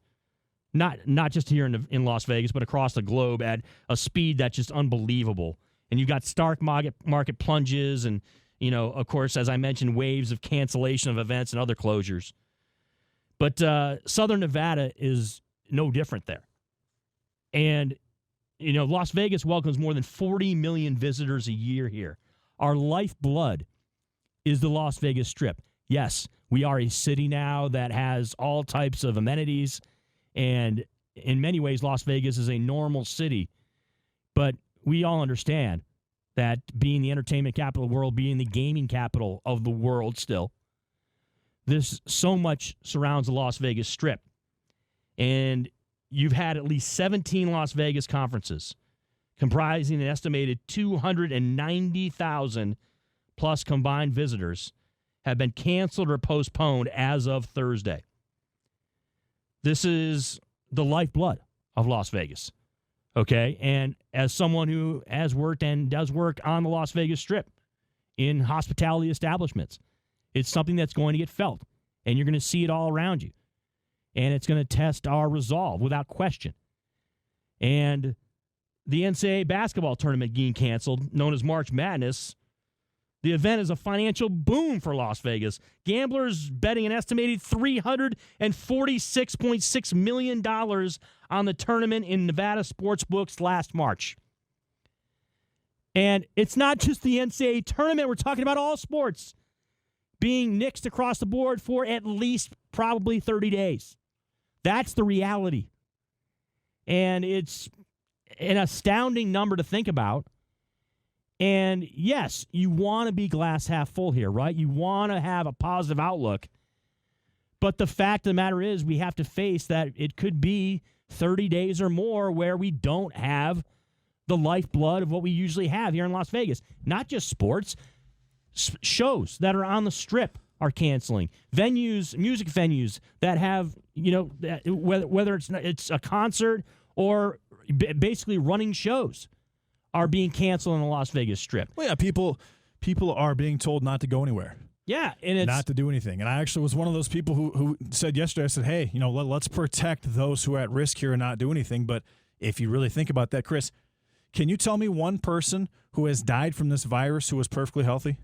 not just here in Las Vegas, but across the globe at a speed that's just unbelievable. And you've got stark market plunges and, of course, as I mentioned, waves of cancellation of events and other closures. But Southern Nevada is no different there. And, Las Vegas welcomes more than 40 million visitors a year here. Our lifeblood is the Las Vegas Strip. Yes, we are a city now that has all types of amenities, and in many ways, Las Vegas is a normal city. But we all understand that being the entertainment capital of the world, being the gaming capital of the world still, this so much surrounds the Las Vegas Strip. And you've had at least 17 Las Vegas conferences comprising an estimated 290,000 plus combined visitors have been canceled or postponed as of Thursday. This is the lifeblood of Las Vegas, okay? And as someone who has worked and does work on the Las Vegas Strip in hospitality establishments, it's something that's going to get felt, and you're going to see it all around you. And it's going to test our resolve without question. And the NCAA basketball tournament being canceled, known as March Madness, the event is a financial boom for Las Vegas. Gamblers betting an estimated $346.6 million on the tournament in Nevada sports books last March. And it's not just the NCAA tournament. We're talking about all sports being nixed across the board for at least probably 30 days. That's the reality. And it's an astounding number to think about. And yes, you want to be glass half full here, right? You want to have a positive outlook. But the fact of the matter is we have to face that it could be 30 days or more where we don't have the lifeblood of what we usually have here in Las Vegas. Not just sports, shows that are on the Strip are canceling. Venues, music venues that have, whether it's a concert or basically running shows are being canceled on the Las Vegas Strip. Well, yeah, people are being told not to go anywhere. Yeah, and it's not to do anything. And I actually was one of those people who said yesterday, I said, hey, let's protect those who are at risk here and not do anything. But if you really think about that, Chris, Can you tell me one person who has died from this virus who was perfectly healthy?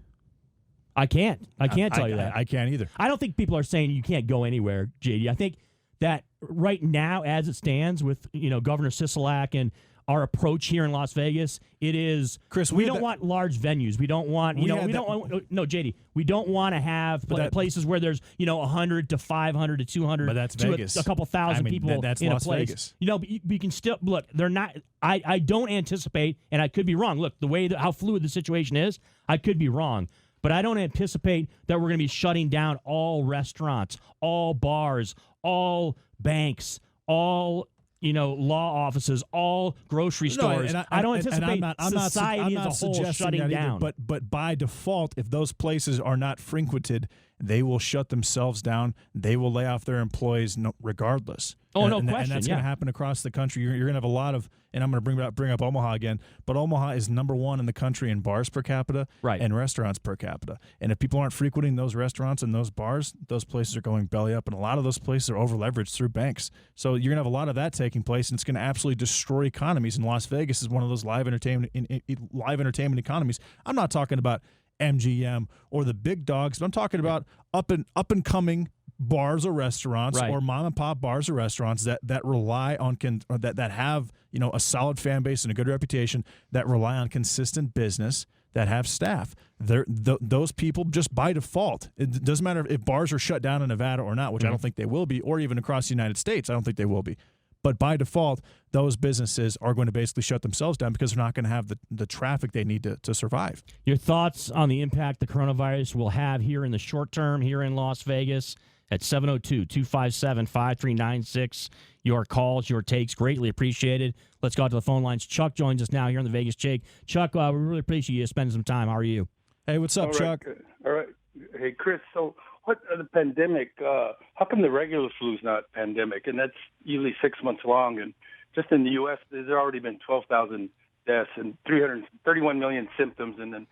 I can't tell you that. I can't either. I don't think people are saying you can't go anywhere, JD. I think that right now, as it stands with Governor Sisolak and our approach here in Las Vegas, it is, Chris, we don't want large venues. We don't want, JD, we don't want to have places where there's, 100 to 500 to 200 but that's Vegas. A couple thousand people that's in Las a place. Vegas. But you can still, look, they're not, I don't anticipate, and I could be wrong. Look, the way how fluid the situation is, I could be wrong. But I don't anticipate that we're going to be shutting down all restaurants, all bars, all banks, all law offices, all grocery stores. I don't anticipate society as a whole shutting down. But by default, if those places are not frequented, they will shut themselves down. They will lay off their employees regardless. No question. And that's going to happen across the country. You're going to have a lot of, and I'm going to bring up Omaha again, but Omaha is number one in the country in bars per capita and restaurants per capita. And if people aren't frequenting those restaurants and those bars, those places are going belly up, and a lot of those places are over-leveraged through banks. So you're going to have a lot of that taking place, and it's going to absolutely destroy economies. And Las Vegas is one of those live entertainment economies. I'm not talking about MGM or the big dogs, but I'm talking about up and coming bars or restaurants or mom and pop bars or restaurants that rely on that have a solid fan base and a good reputation, that rely on consistent business, that have staff. Those people just by default, it doesn't matter if bars are shut down in Nevada or not, which I don't think they will be, or even across the United States, I don't think they will be. But by default, those businesses are going to basically shut themselves down because they're not going to have the traffic they need to survive. Your thoughts on the impact the coronavirus will have here in the short term here in Las Vegas at 702-257-5396. Your calls, your takes, greatly appreciated. Let's go out to the phone lines. Chuck joins us now here on the Vegas Shake. Chuck, we really appreciate you spending some time. How are you? Hey, what's up, Chuck? All right. Hey, Chris, so what the pandemic, how come the regular flu is not pandemic? And that's usually 6 months long. And just in the U.S., there's already been 12,000 deaths and 331 million symptoms, and then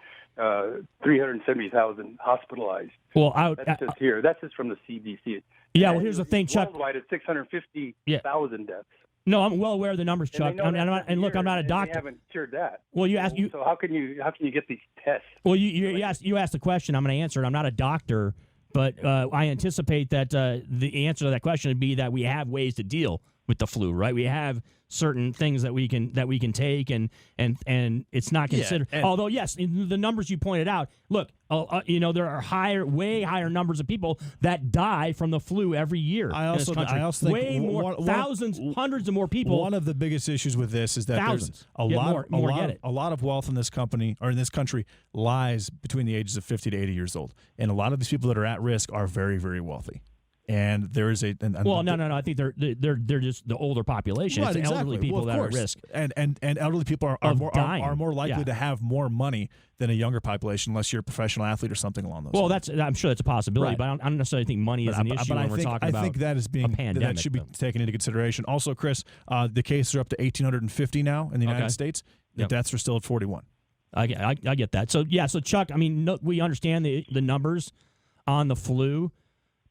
370,000 hospitalized. Well, that's just here. That's just from the CDC. Yeah, well, here's the thing, Chuck. Worldwide, it's 650,000 deaths. No, I'm well aware of the numbers, Chuck. And look, I'm not a doctor. They haven't cured that. Well, so how can you get these tests? Well, you asked the question. I'm going to answer it. I'm not a doctor, but I anticipate that the answer to that question would be that we have ways to deal with the flu, right? We have certain things that we can take, and it's not considered. Although, yes, in the numbers you pointed out, look, there are way higher numbers of people that die from the flu every year. I also think way more, thousands, hundreds of more people. One of the biggest issues with this is that there's a lot of wealth in this company or in this country lies between the ages of 50 to 80 years old, and a lot of these people that are at risk are very, very wealthy. And there is no. I think they're just the older population. Right, it's elderly people that are at risk. And elderly people are more likely to have more money than a younger population, unless you're a professional athlete or something along those lines. I'm sure that's a possibility, but I don't necessarily think money is an issue when we're talking about. I think that is being a pandemic, that should be taken into consideration. Also, Chris, the cases are up to 1,850 now in the United States. The deaths are still at 41. I get that. So Chuck, we understand the numbers on the flu.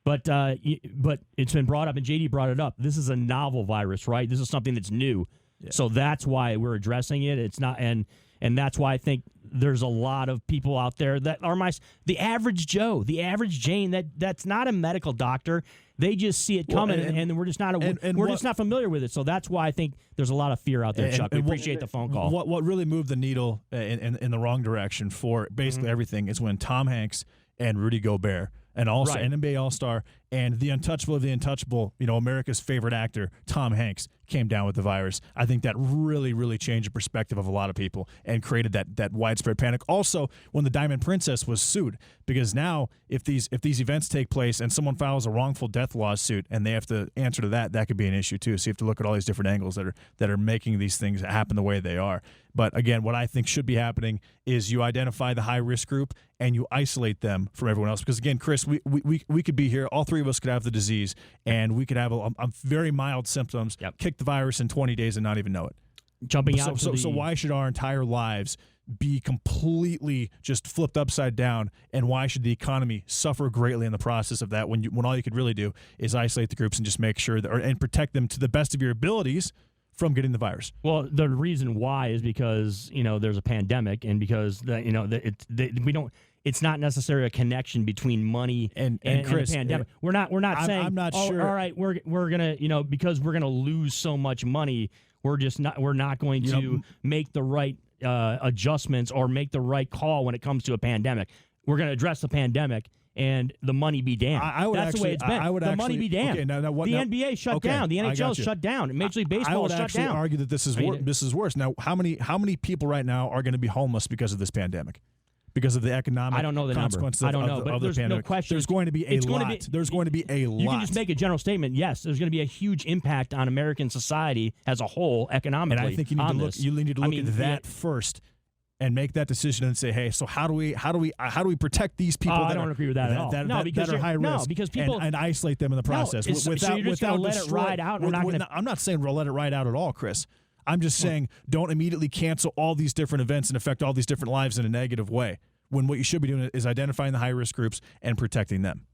But it's been brought up, and JD brought it up. This is a novel virus, right? This is something that's new. Yeah. So that's why we're addressing it. It's not, and that's why I think there's a lot of people out there that are the average Joe, the average Jane that's not a medical doctor. They just see it coming, and we're just not just not familiar with it. So that's why I think there's a lot of fear out there, Chuck. We appreciate the phone call. What really moved the needle in the wrong direction for basically everything is when Tom Hanks and Rudy Gobert, and also an NBA All-Star, and the untouchable of the untouchable, America's favorite actor, Tom Hanks, came down with the virus. I think that really, really changed the perspective of a lot of people and created that widespread panic. Also, when the Diamond Princess was sued, because now if these events take place and someone files a wrongful death lawsuit and they have to answer to that could be an issue too. So you have to look at all these different angles that are making these things happen the way they are. But again, what I think should be happening is you identify the high-risk group and you isolate them from everyone else. Because again, Chris, we could be here, all three of us could have the disease, and we could have a very mild symptoms, kick the virus in 20 days and not even know it. So why should our entire lives be completely just flipped upside down, and why should the economy suffer greatly in the process of that when all you could really do is isolate the groups and just make sure and protect them to the best of your abilities from getting the virus. Well, the reason why is because there's a pandemic, and because we don't. It's not necessarily a connection between money and Chris, the pandemic. We're not saying. I'm not sure. All right, we're gonna because we're gonna lose so much money. We're not going to make the right adjustments or make the right call when it comes to a pandemic. We're going to address the pandemic and the money be damned. That's the way it's been. The money be damned. Okay, now the NBA shut down. The NHL shut down. Major League Baseball shut down. I would argue that this is worse. Now, how many people right now are going to be homeless because of this pandemic? Because of the economic consequences of the there's pandemic. No question. There's going to be a lot. There's going to be a lot. You can just make a general statement. Yes, there's going to be a huge impact on American society as a whole economically. And I think you need to look at that first and make that decision and say, hey, so how do we protect these people? I don't agree with that at all. That are high risk. No, because people and isolate them in the process without let it ride out. I'm not saying we'll let it ride out at all, Chris. I'm just saying don't immediately cancel all these different events and affect all these different lives in a negative way, when what you should be doing is identifying the high-risk groups and protecting them.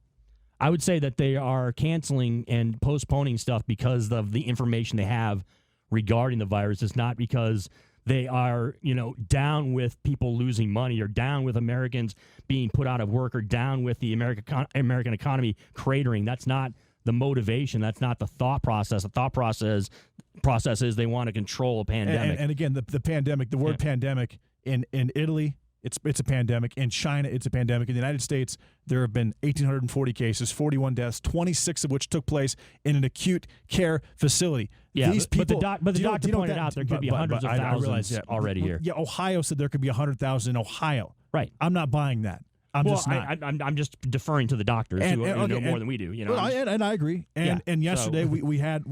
I would say that they are canceling and postponing stuff because of the information they have regarding the virus. It's not because they are, down with people losing money or down with Americans being put out of work or down with the American economy cratering. That's not the motivation. That's not the thought process. The thought process is they want to control a pandemic. And again, the pandemic, the word pandemic in Italy, it's a pandemic. In China, it's a pandemic. In the United States, there have been 1,840 cases, 41 deaths, 26 of which took place in an acute care facility. Yeah, these people, but the doctor pointed out there could be hundreds of thousands already here. Yeah, Ohio said there could be 100,000 in Ohio. Right. I'm not buying that. I'm just deferring to the doctors who know more than we do. And I agree. And yesterday we had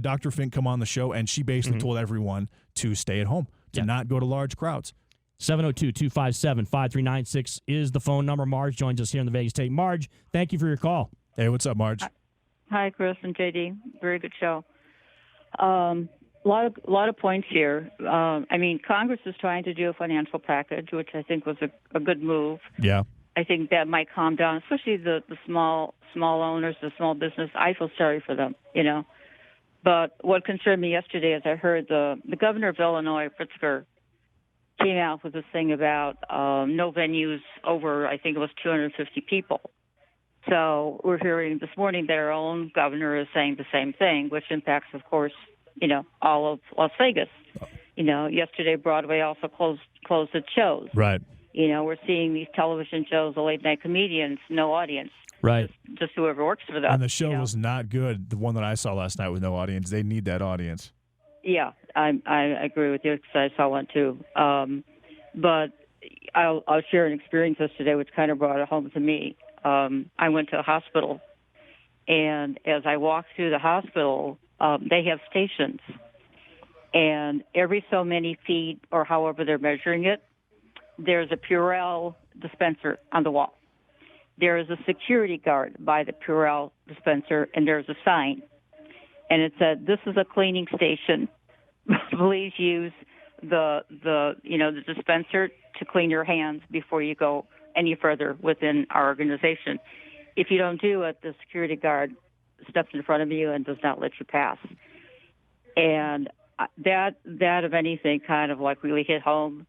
Dr. Fink come on the show, and she basically told everyone to stay at home, to not go to large crowds. 702-257-5396 is the phone number. Marge joins us here in the Vegas Take. Marge, thank you for your call. Hey, what's up, Marge? Hi, Chris and JD. Very good show. A lot of points here. Congress is trying to do a financial package, which I think was a good move. Yeah. I think that might calm down, especially the small owners, the small business. I feel sorry for them, But what concerned me yesterday is I heard the governor of Illinois, Pritzker, came out with this thing about no venues over, I think it was 250 people. So we're hearing this morning that our own governor is saying the same thing, which impacts, of course, all of Las Vegas. Yesterday Broadway also closed its shows. Right. We're seeing these television shows, the late night comedians, no audience. Right. Just whoever works for them. And the show was not good. The one that I saw last night with no audience. They need that audience. Yeah, I agree with you because I saw one too. But I'll share an experience yesterday which kind of brought it home to me. I went to a hospital, and as I walked through the hospital, they have stations. And every so many feet, or however they're measuring it, there's a Purell dispenser on the wall. There is a security guard by the Purell dispenser, and there's a sign. And it said, "This is a cleaning station. Please use the dispenser to clean your hands before you go any further within our organization. If you don't do it, the security guard steps in front of you and does not let you pass." And that if anything, kind of like really hit home,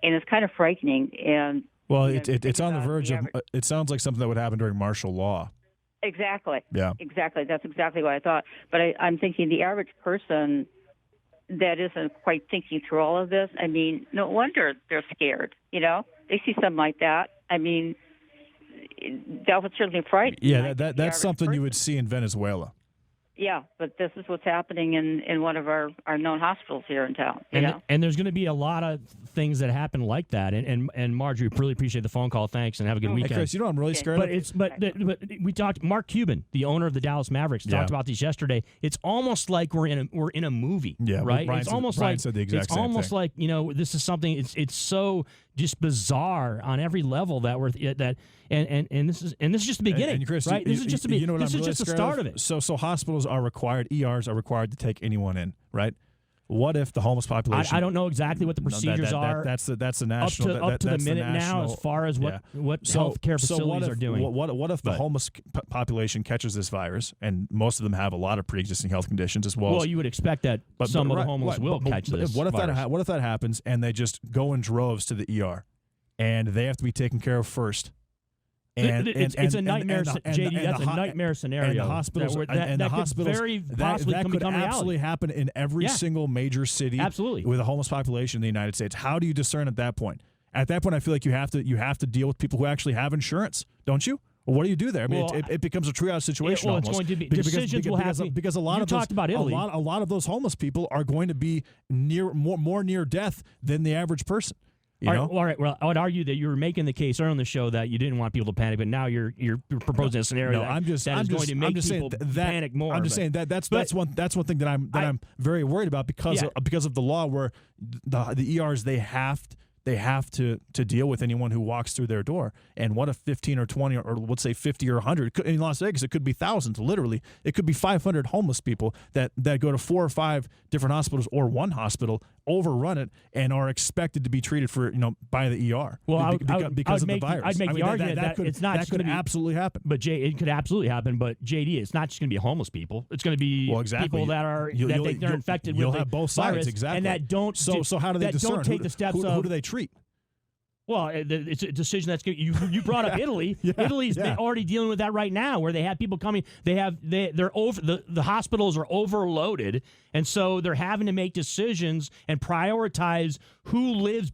and it's kind of frightening. And it's on the verge of. It sounds like something that would happen during martial law. Exactly. Yeah. Exactly. That's exactly what I thought. But I'm thinking the average person that isn't quite thinking through all of this, no wonder they're scared. They see something like that. That would certainly frighten. Yeah, that's something you would see in Venezuela. Yeah, but this is what's happening in one of our known hospitals here in town. And there's going to be a lot of things that happen like that. And Marjorie, really appreciate the phone call. Thanks, and have a good weekend. Hey, Chris, I'm really scared. But we talked. Mark Cuban, the owner of the Dallas Mavericks, talked about this yesterday. It's almost like we're in a movie, right? Brian it's almost Brian like said the exact same almost thing. like this is something. It's so just bizarre on every level that and this is just the beginning, and Chris, right? This is just the start of it. So hospitals are required, ERs are required to take anyone in, right? What if the homeless population? I don't know exactly what the procedures are. That's the national up to the minute now, as far as what healthcare facilities are doing. What if the homeless population catches this virus, and most of them have a lot of pre-existing health conditions as well? Well, you would expect that some of the homeless will catch this. What if that happens, and they just go in droves to the ER, and they have to be taken care of first? It's a nightmare, JD. That's a nightmare scenario. And the hospitals, that could absolutely happen in every single major city. Absolutely. With a homeless population in the United States. How do you discern at that point? At that point, I feel like you have to deal with people who actually have insurance, don't you? Well, what do you do there? I mean, it becomes a triage situation. It's going to be decisions will have to because a lot of those homeless people are going to be more near death than the average person. All right. Well, I would argue that you were making the case earlier on the show that you didn't want people to panic, but now you're proposing a scenario that is going to make people panic more. I'm just saying that's one thing that I'm very worried about because of the law where the ERs they have to deal with anyone who walks through their door. And what if 15 or 20 or let's say 50 or 100 in Las Vegas? It could be thousands. Literally, it could be 500 homeless people that go to 4 or 5 different hospitals or one hospital, overrun it, and are expected to be treated for by the ER. Well, because of the virus. I'd make the argument that it's not. That could absolutely happen. But it could absolutely happen. But JD, it's not just going to be homeless people. It's going to be people that are they're infected with the virus. You'll have both sides exactly, and that don't. So how do they discern? Don't take the steps who do they treat? Well, it's a decision that's good. You brought up Italy. Italy's already dealing with that right now, where they have people coming. They're over the hospitals are overloaded, and so they're having to make decisions and prioritize who lives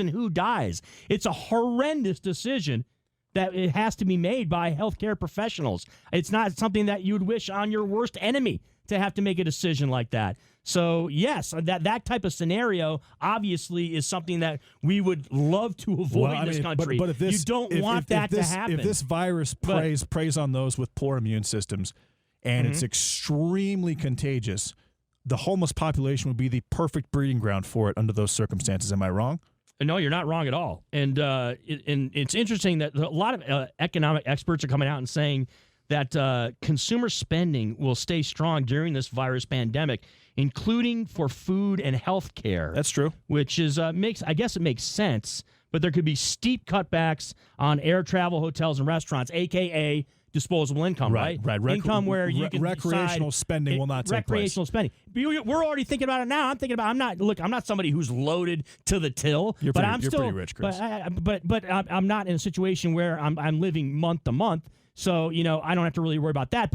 and who dies. It's a horrendous decision that it has to be made by healthcare professionals. It's not something that you would wish on your worst enemy to have to make a decision like that. So, yes, that type of scenario obviously is something that we would love to avoid in this country. But if this, you don't want that to happen. If this virus preys on those with poor immune systems and it's extremely contagious, the homeless population would be the perfect breeding ground for it under those circumstances. Am I wrong? No, you're not wrong at all. And it's interesting that a lot of economic experts are coming out and saying that consumer spending will stay strong during this virus pandemic, including for food and health care. That's true. Which is I guess it makes sense, but there could be steep cutbacks on air travel, hotels, and restaurants, a.k.a. disposable income, right? Income where you can recreational spending will not take place. Recreational spending. We're already thinking about it now. I'm not somebody who's loaded to the till. You're still pretty rich, Chris. But I'm not in a situation where I'm living month to month. So, I don't have to really worry about that.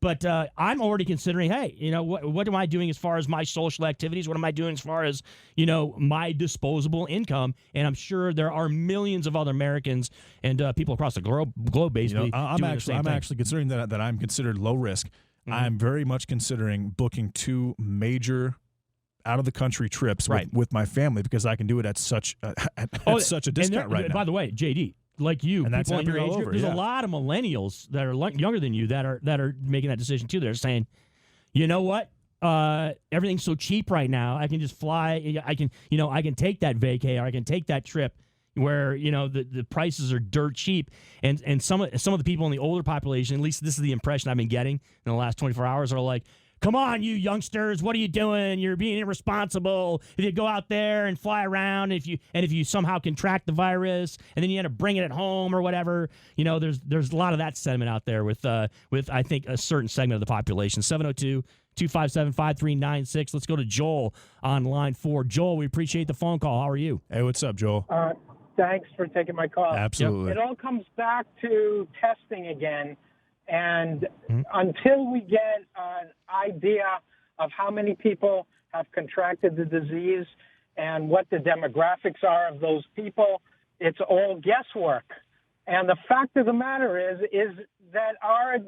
But I'm already considering, hey, what am I doing as far as my social activities? What am I doing as far as, my disposable income? And I'm sure there are millions of other Americans and people across the globe basically I'm actually considering that I'm considered low risk. Mm-hmm. I'm very much considering booking 2 major out-of-the-country trips with my family because I can do it at such a discount right now. By the way, JD, like you, and that's people in your age group, there's a lot of millennials that are younger than you that are making that decision too. They're saying, you know what, everything's so cheap right now. I can just fly. I can take that vacay or I can take that trip where the prices are dirt cheap. And some of the people in the older population, at least this is the impression I've been getting in the last 24 hours, are like, come on, you youngsters, what are you doing? You're being irresponsible. If you go out there and fly around, if you somehow contract the virus and then you end up bringing it home or whatever, there's a lot of that sentiment out there with I think a certain segment of the population. 702-257-5396. Let's go to Joel on line 4. Joel, we appreciate the phone call. How are you? Hey, what's up, Joel? Thanks for taking my call. Absolutely. It all comes back to testing again. And until we get an idea of how many people have contracted the disease and what the demographics are of those people, it's all guesswork. And the fact of the matter is that our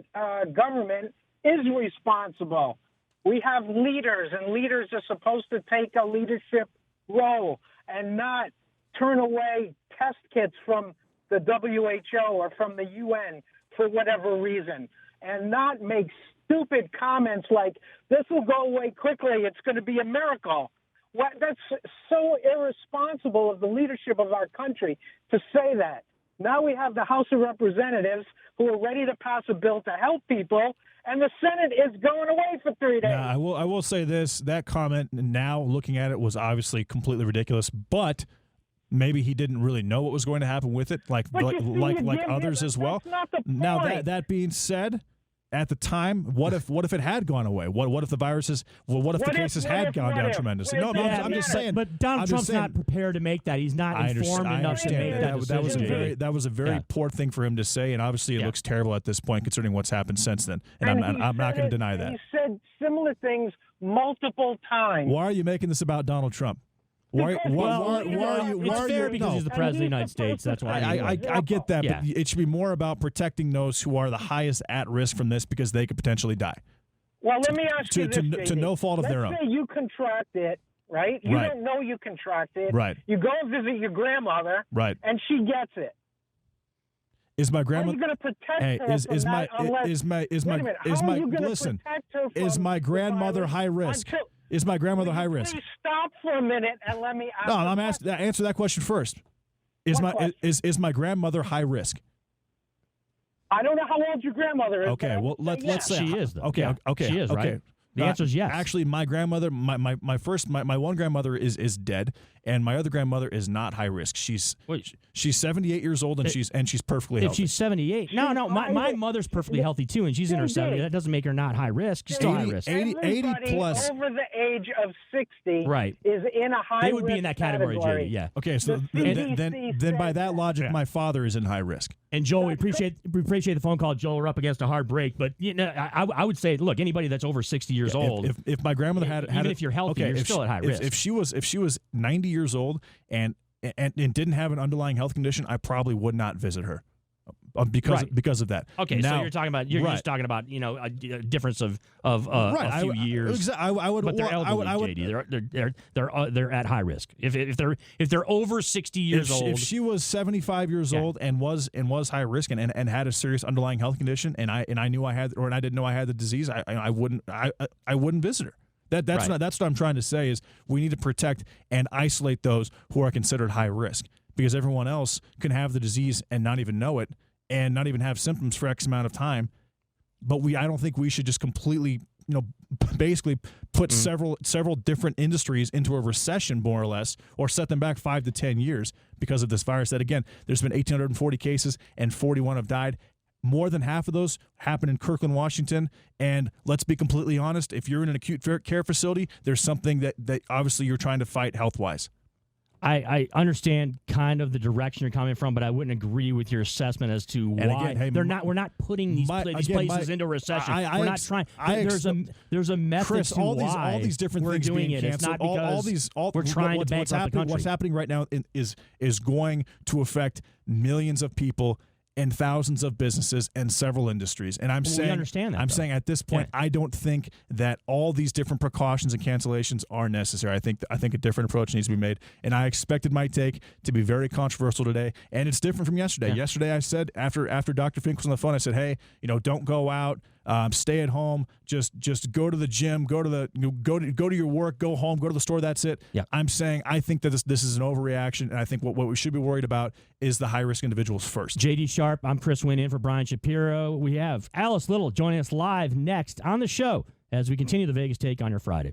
government is responsible. We have leaders, and leaders are supposed to take a leadership role and not turn away test kits from the WHO or from the UN for whatever reason, and not make stupid comments like, this will go away quickly, it's going to be a miracle. That's so irresponsible of the leadership of our country to say that. Now we have the House of Representatives who are ready to pass a bill to help people, and the Senate is going away for 3 days. Now, I will say this: that comment, now looking at it, was obviously completely ridiculous. But maybe he didn't really know what was going to happen with it, like others as well. That's not the point. Now that being said, at the time, what if it had gone away? What if the viruses? Well, what if the cases had gone down tremendously? No, I'm just saying. But Donald Trump's not prepared to make that. He's not informed enough to make that decision. That was a very poor thing for him to say, and obviously it looks terrible at this point, considering what's happened since then. And I'm not going to deny that. He said similar things multiple times. Why are you making this about Donald Trump? Why are you? It's fair because he's the president of the United States. That's why. I get that, but it should be more about protecting those who are the highest at risk from this because they could potentially die. Well, let me ask you this, to no fault of their own. Let's say you contract it, right? You don't know you contract it. Right. You go and visit your grandmother. Right. And she gets it. Is my grandmother? How are you going to protect her from that unless, is my grandmother high risk? Is my grandmother high risk? Please stop for a minute and let me ask. No, I'm asking. Answer that question first. Is my grandmother high risk? I don't know how old your grandmother is. Okay, well let's say she is. Though. Okay, okay, she is okay. right. The answer is yes. Actually, my grandmother, my one grandmother is dead, and my other grandmother is not high risk. She's 78 years old, and she's perfectly healthy. If she's 78, no, my mother's perfectly healthy too, and she's in her 70s. That doesn't make her not high risk. She's still high risk. 80 plus over the age of 60, right, is in a high risk. They would be in that category, JD. Yeah. Okay, so then by that logic, my father is in high risk. And Joel, we appreciate the phone call. Joel, we're up against a hard break, but I would say, look, anybody that's over 60 years old, if my grandmother had even if you're healthy, you're still at high risk. If she was 90 years old and didn't have an underlying health condition, I probably would not visit her because of that. Okay, now, so you're talking about just talking about a difference of a few years. I would, but they're elderly, JD. They're at high risk. If they're over 60 years old. If she was 75 years old and was high risk and had a serious underlying health condition, and I knew I had, or I didn't know I had the disease, I wouldn't visit her. That's what I'm trying to say is we need to protect and isolate those who are considered high risk, because everyone else can have the disease and not even know it and not even have symptoms for X amount of time. But I don't think we should just completely, basically put several different industries into a recession, more or less, or set them back 5 to 10 years because of this virus. That, again, there's been 1,840 cases and 41 have died. More than half of those happen in Kirkland, Washington. And let's be completely honest, if you're in an acute care facility, there's something that obviously you're trying to fight health-wise. I understand kind of the direction you're coming from, but I wouldn't agree with your assessment as to why we're not putting these places into recession. We're not trying. There's a method Chris, to all why these different we're things doing being it. It's not because we're trying to bankrupt the country. What's happening right now is going to affect millions of people and thousands of businesses and several industries. And I'm saying, we understand that, I'm saying at this point, I don't think that all these different precautions and cancellations are necessary. I think a different approach needs to be made. And I expected my take to be very controversial today. And it's different from yesterday. Yeah. Yesterday I said, after Dr. Fink was on the phone, I said, hey, don't go out. Stay at home. Just go to the gym. Go to your work. Go home. Go to the store. That's it. Yeah. I'm saying I think that this is an overreaction, and I think what we should be worried about is the high risk individuals first. JD Sharp. I'm Chris Wynn in for Brian Shapiro. We have Alice Little joining us live next on the show as we continue the Vegas Take on your Friday.